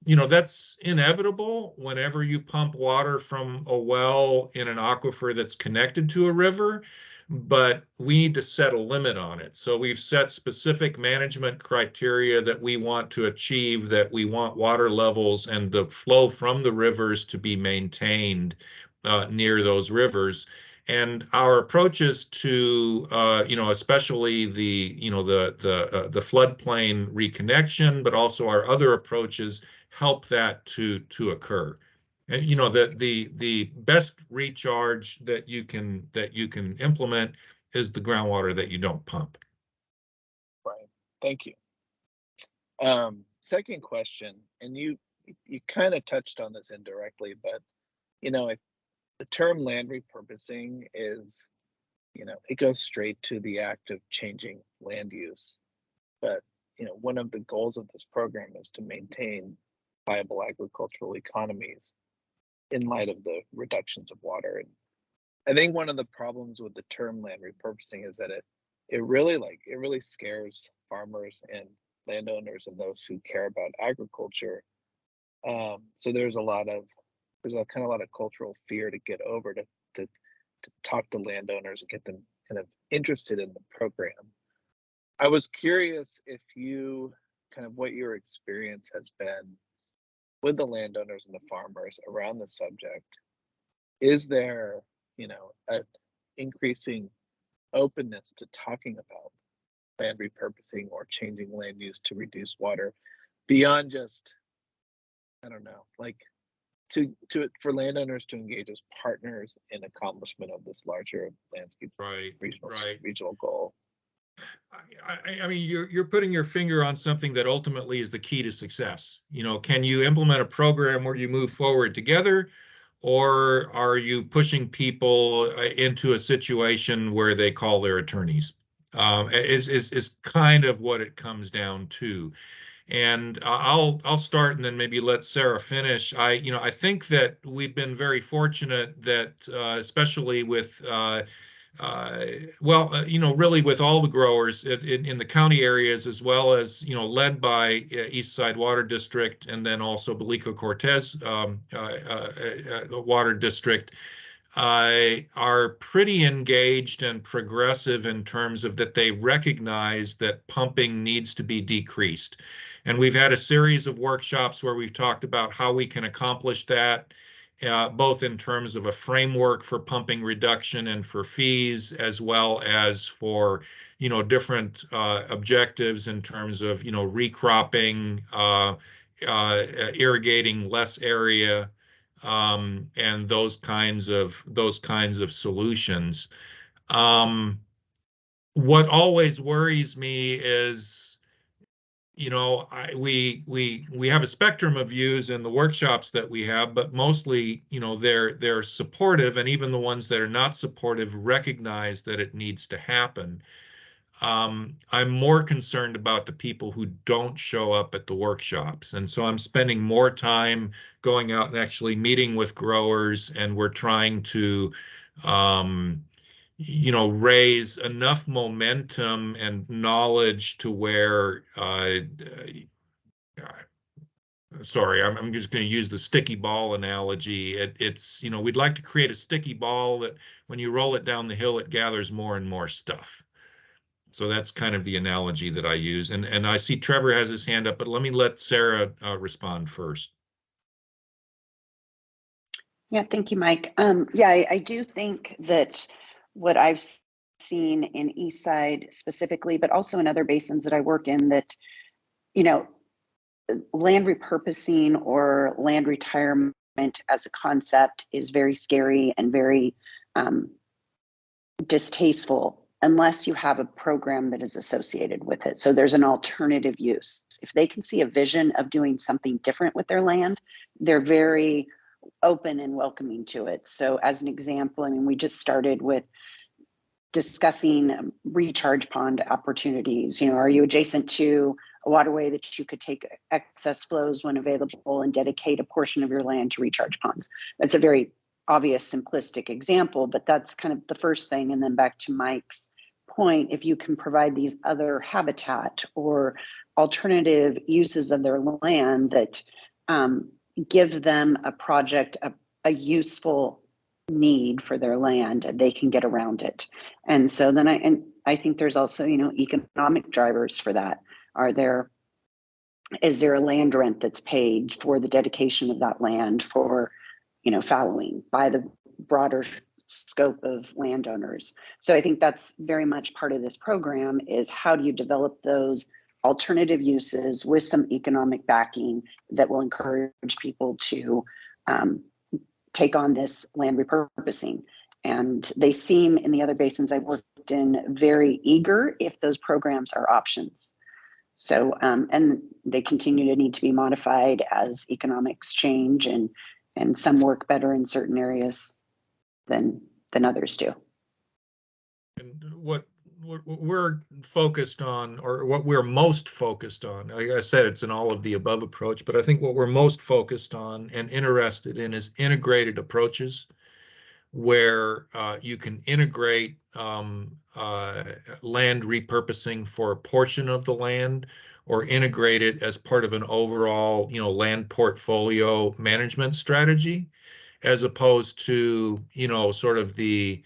that's inevitable whenever you pump water from a well in an aquifer that's connected to a river, but we need to set a limit on it. So we've set specific management criteria that we want to achieve, that we want water levels and the flow from the rivers to be maintained near those rivers. And our approaches to, especially the floodplain reconnection, but also our other approaches help that to occur. And the best recharge that you can implement is the groundwater that you don't pump. Right. Thank you. Second question, and you kind of touched on this indirectly, but the term land repurposing is, it goes straight to the act of changing land use. But one of the goals of this program is to maintain viable agricultural economies in light of the reductions of water. And I think one of the problems with the term land repurposing is that it really scares farmers and landowners and those who care about agriculture. So there's a lot of cultural fear to get over to talk to landowners and get them kind of interested in the program. I was curious if what your experience has been with the landowners and the farmers around the subject. Is there, an increasing openness to talking about land repurposing or changing land use to reduce water beyond just, I don't know, like for landowners to engage as partners in accomplishment of this larger landscape regional goal? I mean, you're putting your finger on something that ultimately is the key to success. Can you implement a program where you move forward together, or are you pushing people into a situation where they call their attorneys? Is kind of what it comes down to. And I'll start and then maybe let Sarah finish. I think that we've been very fortunate that especially with really with all the growers in the county areas, as well as, led by East Side Water District, and then also Belico Cortez Water District, are pretty engaged and progressive in terms of that they recognize that pumping needs to be decreased. And we've had a series of workshops where we've talked about how we can accomplish that, both in terms of a framework for pumping reduction and for fees, as well as for, different objectives in terms of, recropping, irrigating less area, and those kinds of solutions. What always worries me is, we have a spectrum of views in the workshops that we have, but mostly, they're supportive, and even the ones that are not supportive recognize that it needs to happen. I'm more concerned about the people who don't show up at the workshops. And so I'm spending more time going out and actually meeting with growers, and we're trying to, raise enough momentum and knowledge to where, sorry, I'm just going to use the sticky ball analogy. It's, we'd like to create a sticky ball that when you roll it down the hill, it gathers more and more stuff. So that's kind of the analogy that I use. And I see Trevor has his hand up, but let Sarah respond first. Yeah, thank you, Mike. Yeah, I do think that what I've seen in Eastside specifically, but also in other basins that I work in, that, you know, land repurposing or land retirement as a concept is very scary and very distasteful unless you have a program that is associated with it. So there's an alternative use. If they can see a vision of doing something different with their land, they're very open and welcoming to it. So as an example, I mean, we just started with discussing recharge pond opportunities. You know, are you adjacent to a waterway that you could take excess flows when available and dedicate a portion of your land to recharge ponds? That's a very obvious, simplistic example, but that's kind of the first thing. And then back to Mike's point, if you can provide these other habitat or alternative uses of their land that give them a project, a useful need for their land, they can get around it. And so then I think there's also, you know, economic drivers for that. Is there a land rent that's paid for the dedication of that land for, you know, fallowing by the broader scope of landowners? So I think that's very much part of this program, is how do you develop those alternative uses with some economic backing that will encourage people to take on this land repurposing. And they seem, in the other basins I've worked in, very eager if those programs are options. So, and they continue to need to be modified as economics change, and some work better in certain areas than others do. And what we're focused on, or what we're most focused on, like I said, it's an all of the above approach, but I think what we're most focused on and interested in is integrated approaches where you can integrate land repurposing for a portion of the land, or integrate it as part of an overall, you know, land portfolio management strategy, as opposed to, you know, sort of the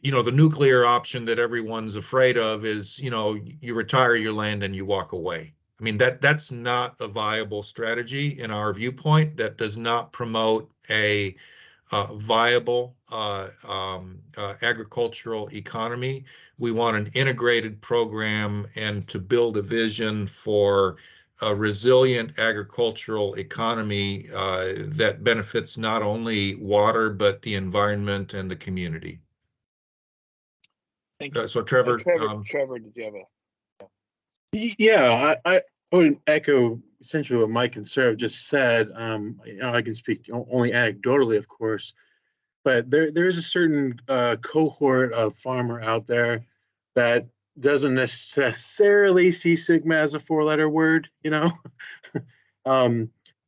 you know, the nuclear option that everyone's afraid of is, you know, you retire your land and you walk away. I mean, that's not a viable strategy in our viewpoint. That does not promote a viable agricultural economy. We want an integrated program and to build a vision for a resilient agricultural economy that benefits not only water, but the environment and the community. Thank you. So Trevor, Trevor, did you have a? Yeah, I would echo essentially what Mike and Sarah just said. You know, I can speak only anecdotally, of course, but there is a certain cohort of farmer out there that doesn't necessarily see Sigma as a four-letter word. You know,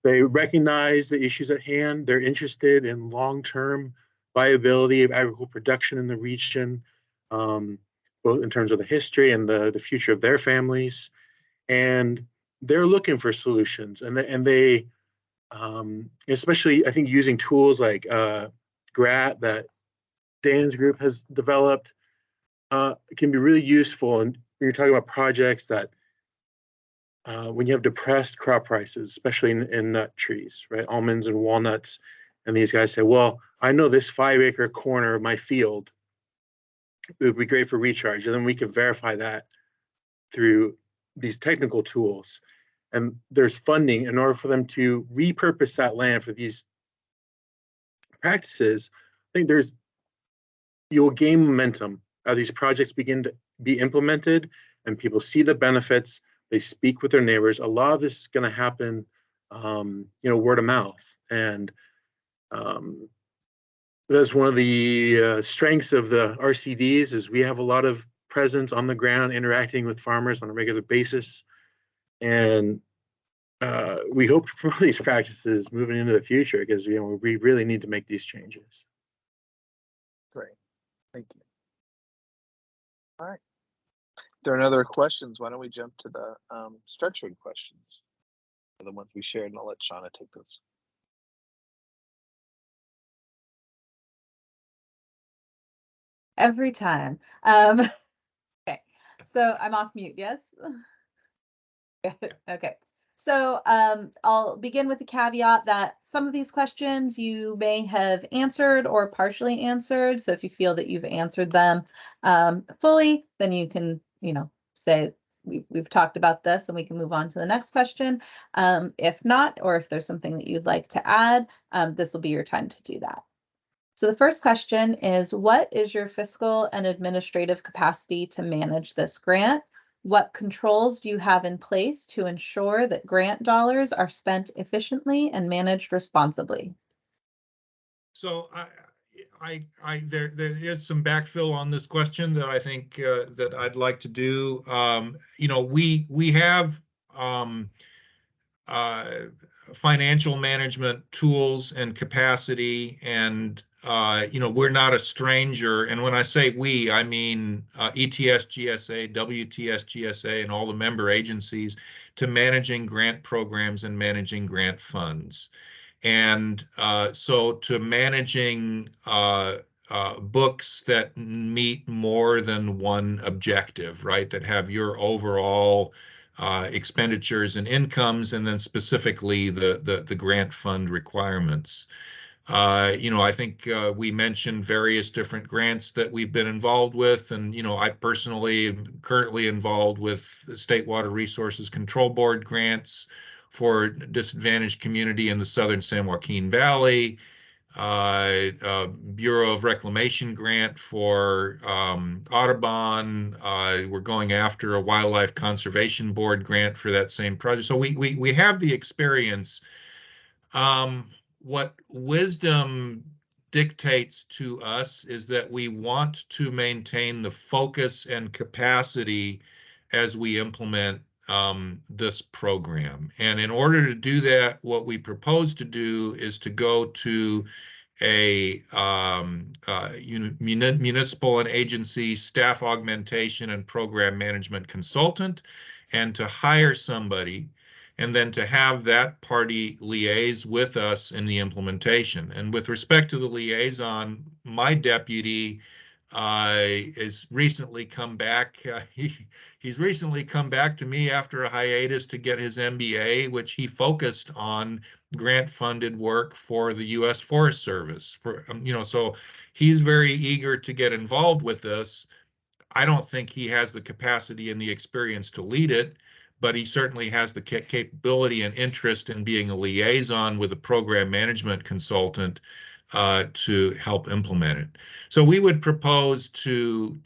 they recognize the issues at hand. They're interested in long-term viability of agricultural production in the region, both in terms of the history and the future of their families. And they're looking for solutions, and they especially, I think, using tools like GRAT that Dan's group has developed can be really useful. And when you're talking about projects that when you have depressed crop prices, especially in nut trees, right, almonds and walnuts, and these guys say, well, I know this 5-acre corner of my field, it would be great for recharge, and then we can verify that through these technical tools. And there's funding in order for them to repurpose that land for these practices. I think you'll gain momentum as these projects begin to be implemented and people see the benefits. They speak with their neighbors. A lot of this is going to happen, you know, word of mouth. And that's one of the strengths of the RCDs, is we have a lot of presence on the ground interacting with farmers on a regular basis. And we hope to promote these practices moving into the future, because, you know, we really need to make these changes. Great, thank you. All right. If there are no other questions, why don't we jump to the structured questions, the ones we shared, and I'll let Shauna take those. Every time. Okay, so I'm off mute, yes? Okay, So I'll begin with the caveat that some of these questions you may have answered or partially answered. So if you feel that you've answered them fully, then you can, say we've talked about this and we can move on to the next question. If not, or if there's something that you'd like to add, this will be your time to do that. So the first question is, what is your fiscal and administrative capacity to manage this grant? What controls do you have in place to ensure that grant dollars are spent efficiently and managed responsibly? So there is some backfill on this question that I think that I'd like to do. We have financial management tools and capacity, and we're not a stranger. And when I say we, I mean ETS GSA, WTS GSA, and all the member agencies to managing grant programs and managing grant funds. And so to managing books that meet more than one objective, right? That have your overall expenditures and incomes, and then specifically the grant fund requirements. I think we mentioned various different grants that we've been involved with, and I personally am currently involved with the State Water Resources Control Board grants for disadvantaged community in the southern San Joaquin Valley, Bureau of Reclamation grant for Audubon. We're going after a Wildlife Conservation Board grant for that same project. So we have the experience. What wisdom dictates to us is that we want to maintain the focus and capacity as we implement this program. And in order to do that, what we propose to do is to go to a municipal and agency staff augmentation and program management consultant, and to hire somebody, and then to have that party liaise with us in the implementation. And with respect to the liaison, my deputy has recently come back. He's recently come back to me after a hiatus to get his MBA, which he focused on grant-funded work for the U.S. Forest Service. So he's very eager to get involved with this. I don't think he has the capacity and the experience to lead it, but he certainly has the capability and interest in being a liaison with a program management consultant to help implement it. So we would propose to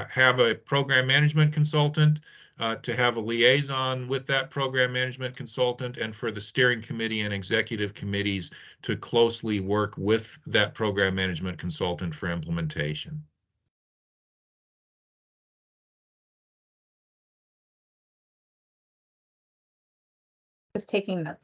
have a program management consultant, to have a liaison with that program management consultant, and for the steering committee and executive committees to closely work with that program management consultant for implementation. Just taking notes.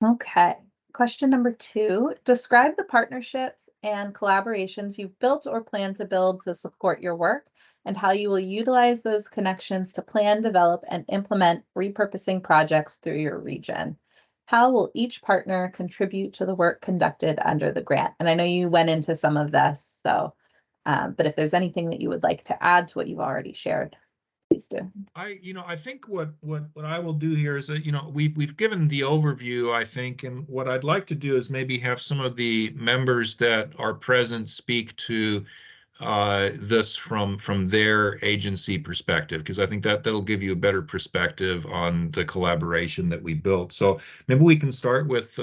Okay. Question number 2, describe the partnerships and collaborations you've built or plan to build to support your work, and how you will utilize those connections to plan, develop, and implement repurposing projects through your region. How will each partner contribute to the work conducted under the grant? And I know you went into some of this, so, but if there's anything that you would like to add to what you've already shared, please do. I think what I will do here is that, we've given the overview, I think, and what I'd like to do is maybe have some of the members that are present speak to this from their agency perspective, because I think that'll give you a better perspective on the collaboration that we built. So maybe we can start with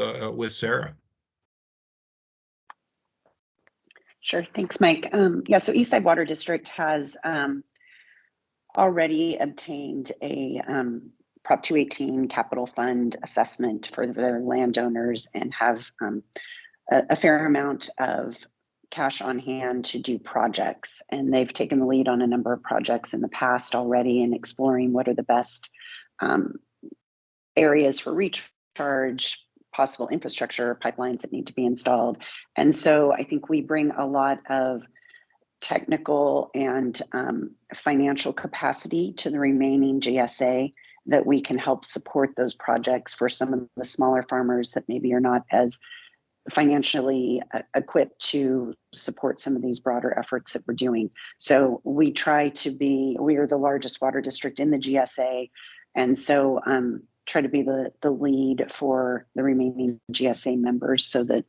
Sarah. Sure, thanks, Mike. Yeah, so Eastside Water District has already obtained a Prop 218 capital fund assessment for their landowners, and have a fair amount of cash on hand to do projects. And they've taken the lead on a number of projects in the past already, and exploring what are the best areas for recharge, possible infrastructure pipelines that need to be installed. And so I think we bring a lot of technical and financial capacity to the remaining GSA, that we can help support those projects for some of the smaller farmers that maybe are not as financially equipped to support some of these broader efforts that we're doing. So we are the largest water district in the GSA, and so try to be the lead for the remaining GSA members so that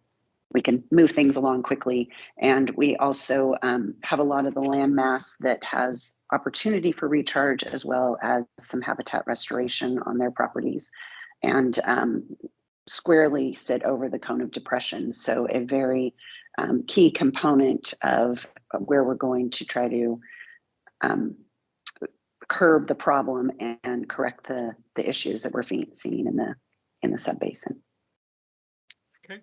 we can move things along quickly. And we also have a lot of the land mass that has opportunity for recharge, as well as some habitat restoration on their properties, and squarely sit over the cone of depression. So a very key component of where we're going to try to curb the problem and correct the issues that we're seeing in the subbasin. Okay.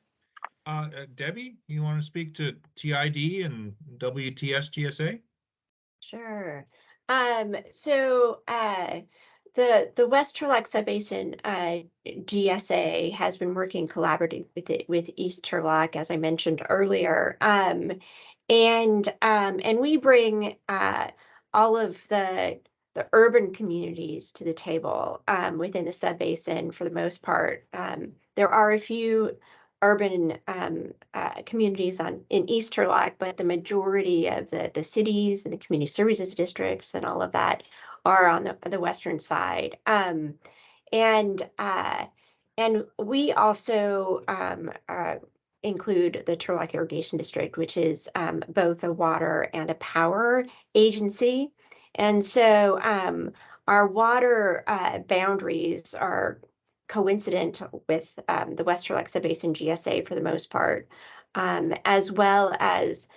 Debbie, you want to speak to TID and WTS GSA? Sure. So the West Turlock Subbasin GSA has been working collaboratively with East Turlock, as I mentioned earlier. And we bring all of the urban communities to the table within the subbasin for the most part. There are a few urban communities in East Turlock, but the majority of the cities and the community services districts and all of that are on the western side. And we also include the Turlock Irrigation District, which is both a water and a power agency. And so our water boundaries are coincident with the West Turlock Subbasin GSA for the most part, as well as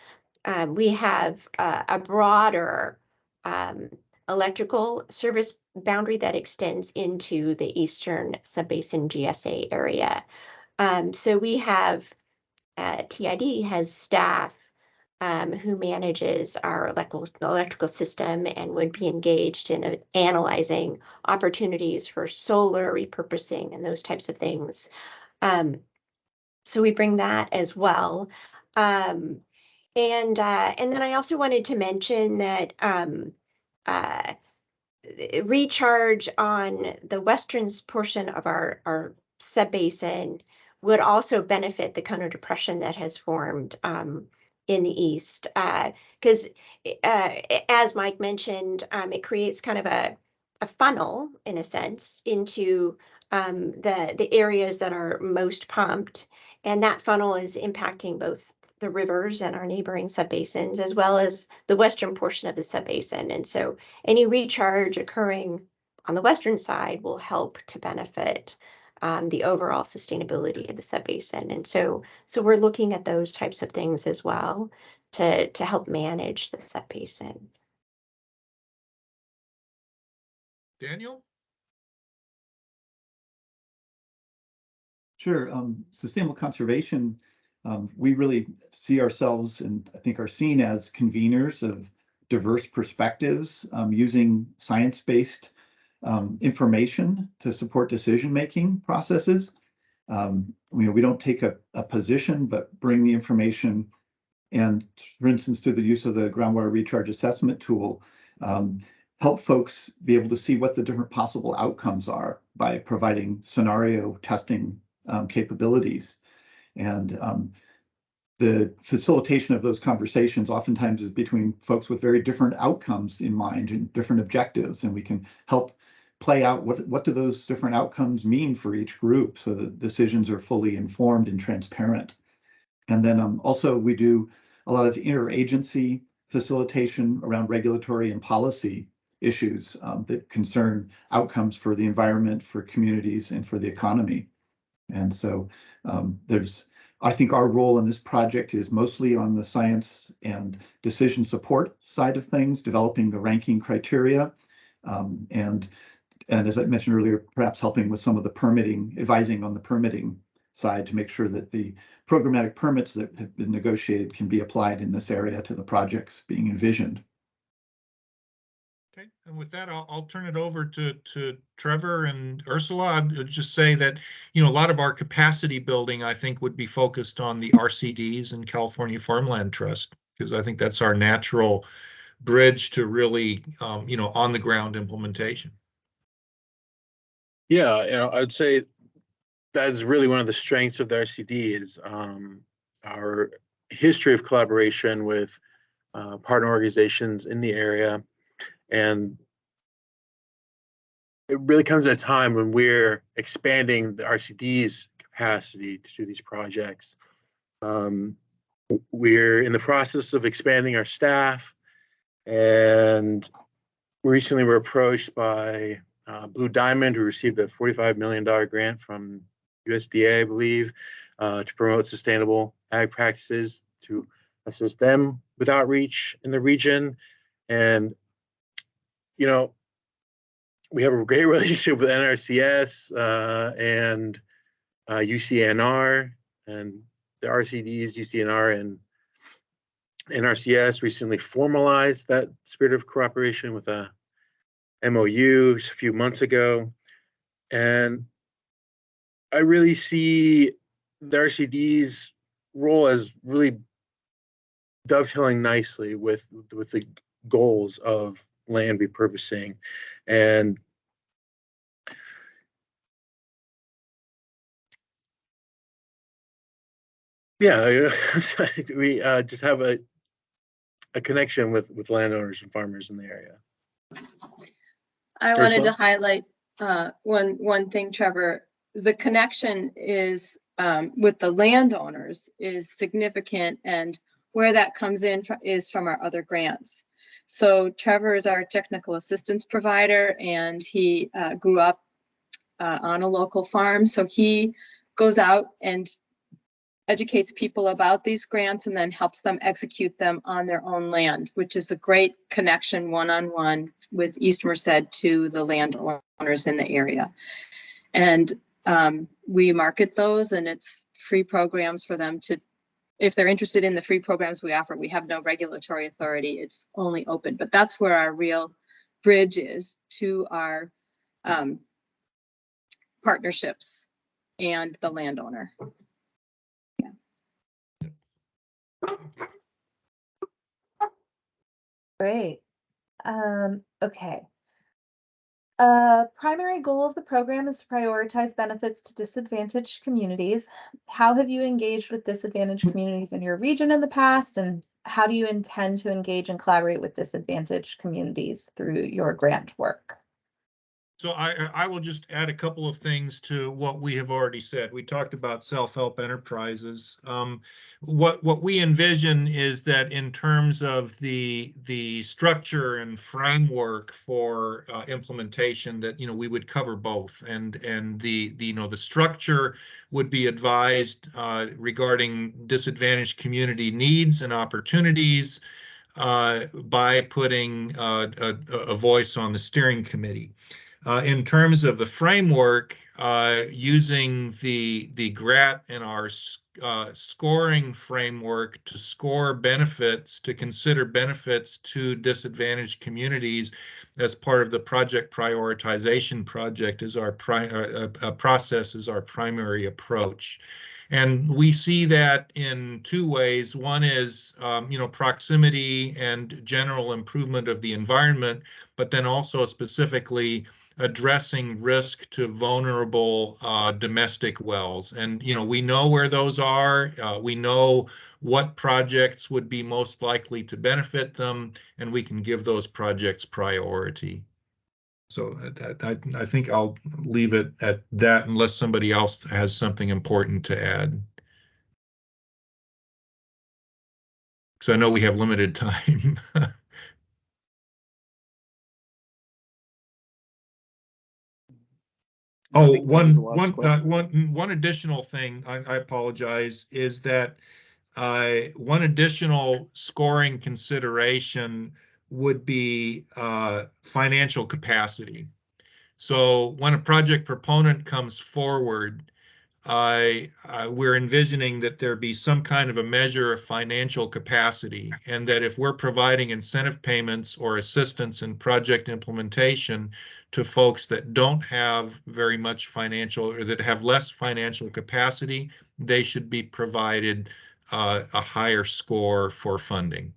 we have a broader electrical service boundary that extends into the Eastern Subbasin GSA area. So we have TID has staff who manages our electrical system and would be engaged in analyzing opportunities for solar repurposing and those types of things. So we bring that as well. And then I also wanted to mention that recharge on the western portion of our subbasin would also benefit the cone of depression that has formed in the east, because as Mike mentioned, it creates kind of a funnel in a sense into the areas that are most pumped, and that funnel is impacting both the rivers and our neighboring subbasins, as well as the western portion of the subbasin. And so any recharge occurring on the western side will help to benefit the overall sustainability of the subbasin. And so we're looking at those types of things as well to help manage the subbasin. Daniel? Sure. Sustainable conservation, we really see ourselves and I think are seen as conveners of diverse perspectives, using science-based information to support decision-making processes. We don't take a position, but bring the information and, for instance, through the use of the groundwater recharge assessment tool, help folks be able to see what the different possible outcomes are by providing scenario testing capabilities. And the facilitation of those conversations oftentimes is between folks with very different outcomes in mind and different objectives, and we can help play out what do those different outcomes mean for each group so that decisions are fully informed and transparent. And then also we do a lot of interagency facilitation around regulatory and policy issues that concern outcomes for the environment, for communities, and for the economy. And so I think our role in this project is mostly on the science and decision support side of things, developing the ranking criteria, and as I mentioned earlier, perhaps helping with some of the permitting, advising on the permitting side to make sure that the programmatic permits that have been negotiated can be applied in this area to the projects being envisioned. Okay, and with that, I'll turn it over to Trevor and Ursula. I'd just say that, a lot of our capacity building, I think, would be focused on the RCDs and California Farmland Trust, because I think that's our natural bridge to really, on the ground implementation. Yeah, I'd say that is really one of the strengths of the RCD is our history of collaboration with partner organizations in the area. And it really comes at a time when we're expanding the RCD's capacity to do these projects. We're in the process of expanding our staff, and recently we're approached by Blue Diamond, who received a $45 million grant from USDA, I believe, to promote sustainable ag practices, to assist them with outreach in the region. And, you know, we have a great relationship with NRCS and UCNR, and the RCDs, UCNR, and NRCS recently formalized that spirit of cooperation with a MOU a few months ago. And I really see the RCD's role as really dovetailing nicely with the goals of land repurposing. And yeah, we just have a connection with landowners and farmers in the area. I wanted to Ursula? highlight one thing, Trevor. The connection is with the landowners is significant, and where that comes in is from our other grants. So Trevor is our technical assistance provider, and he grew up on a local farm. So he goes out and educates people about these grants and then helps them execute them on their own land, which is a great connection one-on-one with East Merced to the landowners in the area. And we market those, and it's free programs for them to, if they're interested in the free programs we offer. We have no regulatory authority, it's only open, but that's where our real bridge is to our partnerships and the landowner. Great. Okay. Primary goal of the program is to prioritize benefits to disadvantaged communities. How have you engaged with disadvantaged communities in your region in the past, and how do you intend to engage and collaborate with disadvantaged communities through your grant work? So I will just add a couple of things to what we have already said. We talked about self-help enterprises. What we envision is that in terms of the structure and framework for implementation, that we would cover both, and the structure would be advised regarding disadvantaged community needs and opportunities by putting a voice on the steering committee. In terms of the framework, using the GRAT and our scoring framework to score benefits, to consider benefits to disadvantaged communities as part of the project prioritization project is our process, is our primary approach. And we see that in two ways. One is, proximity and general improvement of the environment, but then also specifically addressing risk to vulnerable domestic wells. And, we know where those are. We know what projects would be most likely to benefit them, and we can give those projects priority. So I think I'll leave it at that unless somebody else has something important to add. So I know we have limited time. Oh, one additional thing, I apologize, is that one additional scoring consideration would be financial capacity. So when a project proponent comes forward, we're envisioning that there be some kind of a measure of financial capacity, and that if we're providing incentive payments or assistance in project implementation to folks that don't have very much financial, or that have less financial capacity, they should be provided a higher score for funding.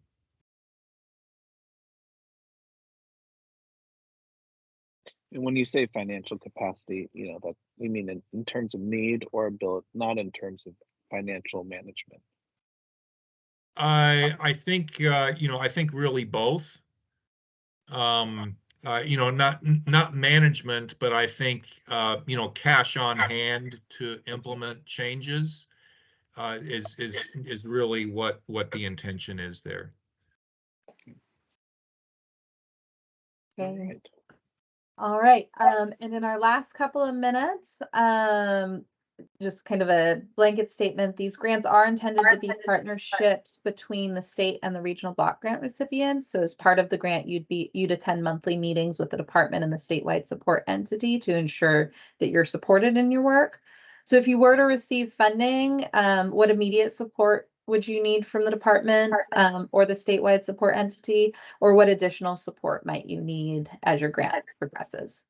And when you say financial capacity, that we mean in terms of need or ability, not in terms of financial management. I think I think really both. Not management, but I think cash on hand to implement changes is really what the intention is there. Okay. All right. And in our last couple of minutes, just kind of a blanket statement, these grants are intended to be partnerships between the state and the regional block grant recipients. So as part of the grant, you'd attend monthly meetings with the department and the statewide support entity to ensure that you're supported in your work. So if you were to receive funding, what immediate support would you need from the department or the statewide support entity, or what additional support might you need as your grant progresses?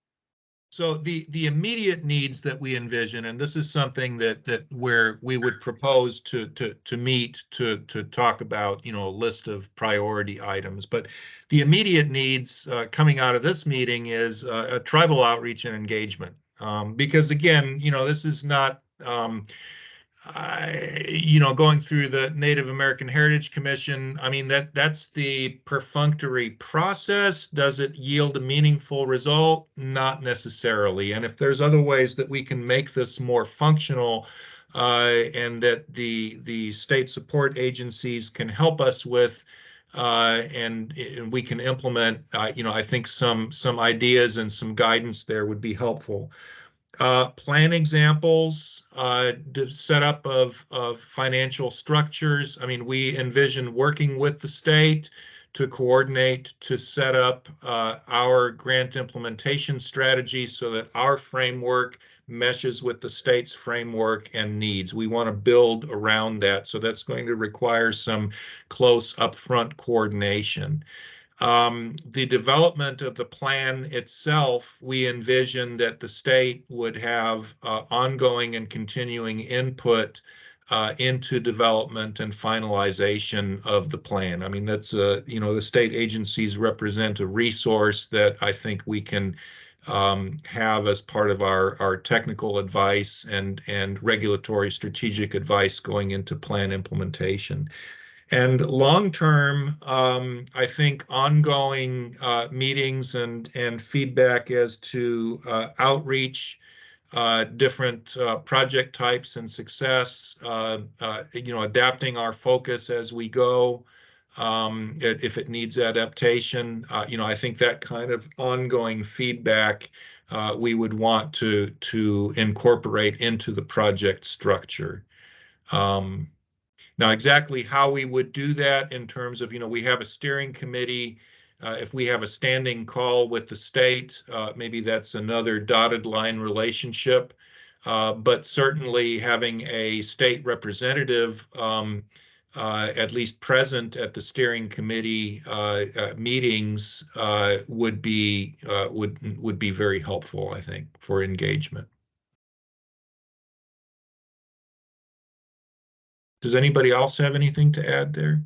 So the immediate needs that we envision, and this is something that where we would propose to meet to talk about, a list of priority items. But the immediate needs coming out of this meeting is a tribal outreach and engagement, because again, this is not. Going through the Native American Heritage Commission, I mean, that's the perfunctory process. Does it yield a meaningful result? Not necessarily. And if there's other ways that we can make this more functional, and that the state support agencies can help us with, and we can implement, I think some ideas and some guidance there would be helpful. Plan examples, setup of financial structures. I mean, we envision working with the state to coordinate, to set up our grant implementation strategy so that our framework meshes with the state's framework and needs. We want to build around that. So that's going to require some close upfront coordination. The development of the plan itself, we envision that the state would have ongoing and continuing input into development and finalization of the plan. I mean, that's the state agencies represent a resource that I think we can have as part of our technical advice and regulatory strategic advice going into plan implementation. And long term, I think ongoing meetings and feedback as to outreach, different project types and success, adapting our focus as we go, if it needs adaptation. I think that kind of ongoing feedback we would want to incorporate into the project structure. Now, exactly how we would do that in terms of, we have a steering committee. If we have a standing call with the state, maybe that's another dotted line relationship. But certainly having a state representative at least present at the steering committee meetings would be very helpful, I think, for engagement. Does anybody else have anything to add there?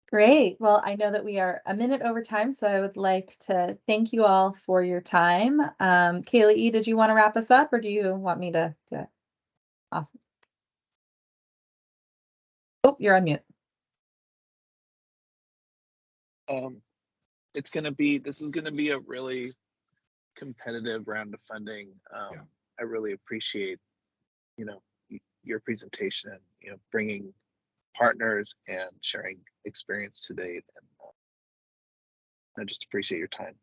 Great. Well, I know that we are a minute over time, so I would like to thank you all for your time. Kaylee E., did you want to wrap us up, or do you want me to do it? Awesome. Oh, you're on mute. This is going to be a really competitive round of funding. I really appreciate, your presentation and, bringing partners and sharing experience to date. And I just appreciate your time.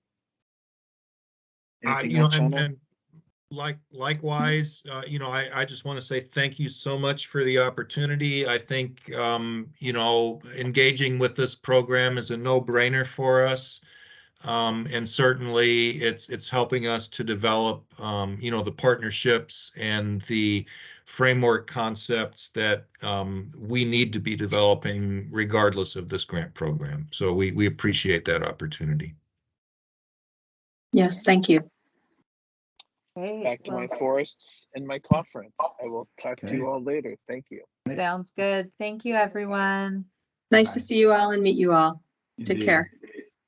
Anything else, Shauna? And likewise, I just want to say thank you so much for the opportunity. I think, engaging with this program is a no-brainer for us. And certainly it's helping us to develop, the partnerships and the framework concepts that we need to be developing regardless of this grant program. So we appreciate that opportunity. Yes, thank you. Great. Back to my forests and my conference. I will talk to you all later. Thank you. Sounds good. Thank you, everyone. Nice to Bye. see you all and meet you all. Take Indeed. care.